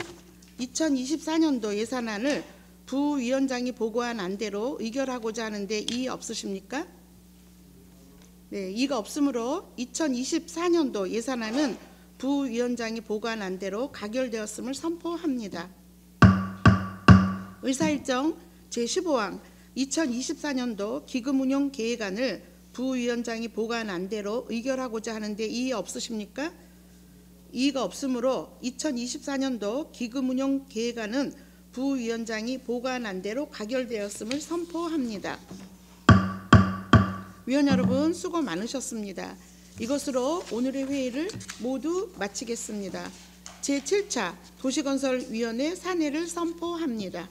2024년도 예산안을 부위원장이 보고한 안대로 의결하고자 하는데 이의 없으십니까? 네, 이의가 없으므로 2024년도 예산안은 부위원장이 보고한 안대로 가결되었음을 선포합니다. 의사일정 제15항 2024년도 기금운용 계획안을 부위원장이 보고한 안대로 의결하고자 하는데 이의 없으십니까? 이의가 없으므로 2024년도 기금운용 계획안은 부위원장이 보고한 안대로 가결되었음을 선포합니다. 위원 여러분 수고 많으셨습니다. 이것으로 오늘의 회의를 모두 마치겠습니다. 제7차 도시건설위원회 산회를 선포합니다.